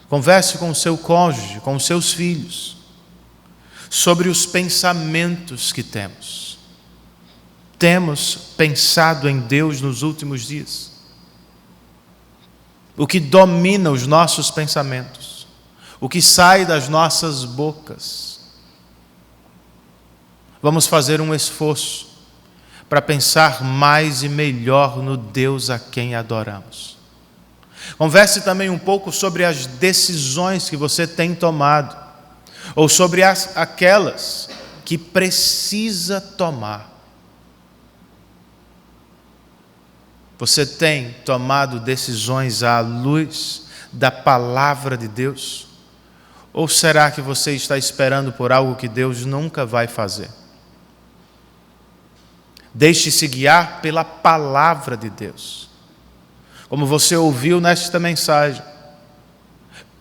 Converse com o seu cônjuge, com os seus filhos, sobre os pensamentos que temos. Temos pensado em Deus nos últimos dias? O que domina os nossos pensamentos? O que sai das nossas bocas? Vamos fazer um esforço para pensar mais e melhor no Deus a quem adoramos. Converse também um pouco sobre as decisões que você tem tomado, ou sobre aquelas que precisa tomar. Você tem tomado decisões à luz da palavra de Deus? Ou será que você está esperando por algo que Deus nunca vai fazer? Deixe-se guiar pela palavra de Deus. Como você ouviu nesta mensagem,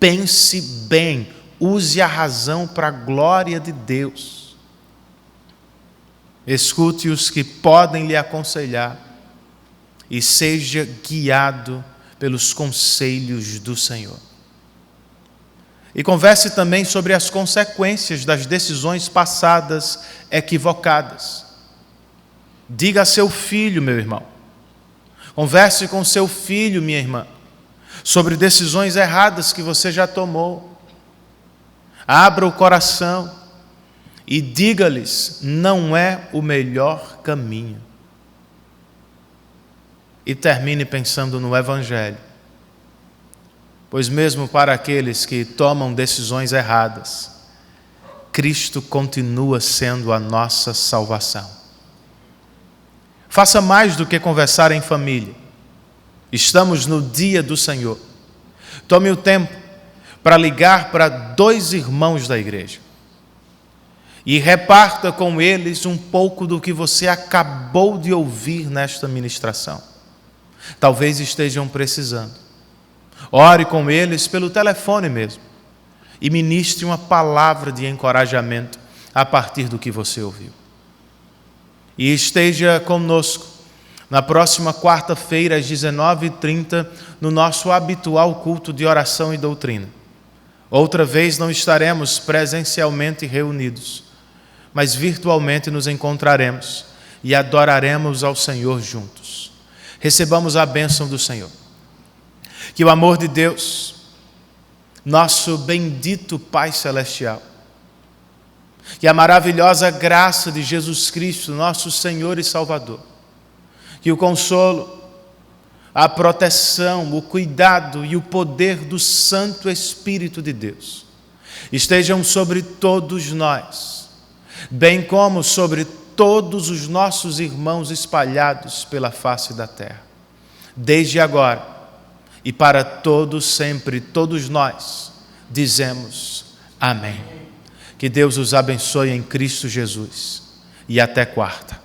pense bem, use a razão para a glória de Deus. Escute os que podem lhe aconselhar e seja guiado pelos conselhos do Senhor. E converse também sobre as consequências das decisões passadas equivocadas. Diga a seu filho, meu irmão, converse com seu filho, minha irmã, sobre decisões erradas que você já tomou. Abra o coração e diga-lhes, não é o melhor caminho. E termine pensando no Evangelho, pois mesmo para aqueles que tomam decisões erradas, Cristo continua sendo a nossa salvação. Faça mais do que conversar em família. Estamos no dia do Senhor. Tome o tempo para ligar para 2 irmãos da igreja e reparta com eles um pouco do que você acabou de ouvir nesta ministração. Talvez estejam precisando. Ore com eles pelo telefone mesmo e ministre uma palavra de encorajamento a partir do que você ouviu. E esteja conosco na próxima quarta-feira, às 19h30, no nosso habitual culto de oração e doutrina. Outra vez não estaremos presencialmente reunidos, mas virtualmente nos encontraremos e adoraremos ao Senhor juntos. Recebamos a bênção do Senhor. Que o amor de Deus, nosso bendito Pai Celestial, que a maravilhosa graça de Jesus Cristo, nosso Senhor e Salvador, que o consolo, a proteção, o cuidado e o poder do Santo Espírito de Deus estejam sobre todos nós, bem como sobre todos os nossos irmãos espalhados pela face da terra, desde agora e para todos sempre. Todos nós dizemos amém. Que Deus os abençoe em Cristo Jesus e até quarta.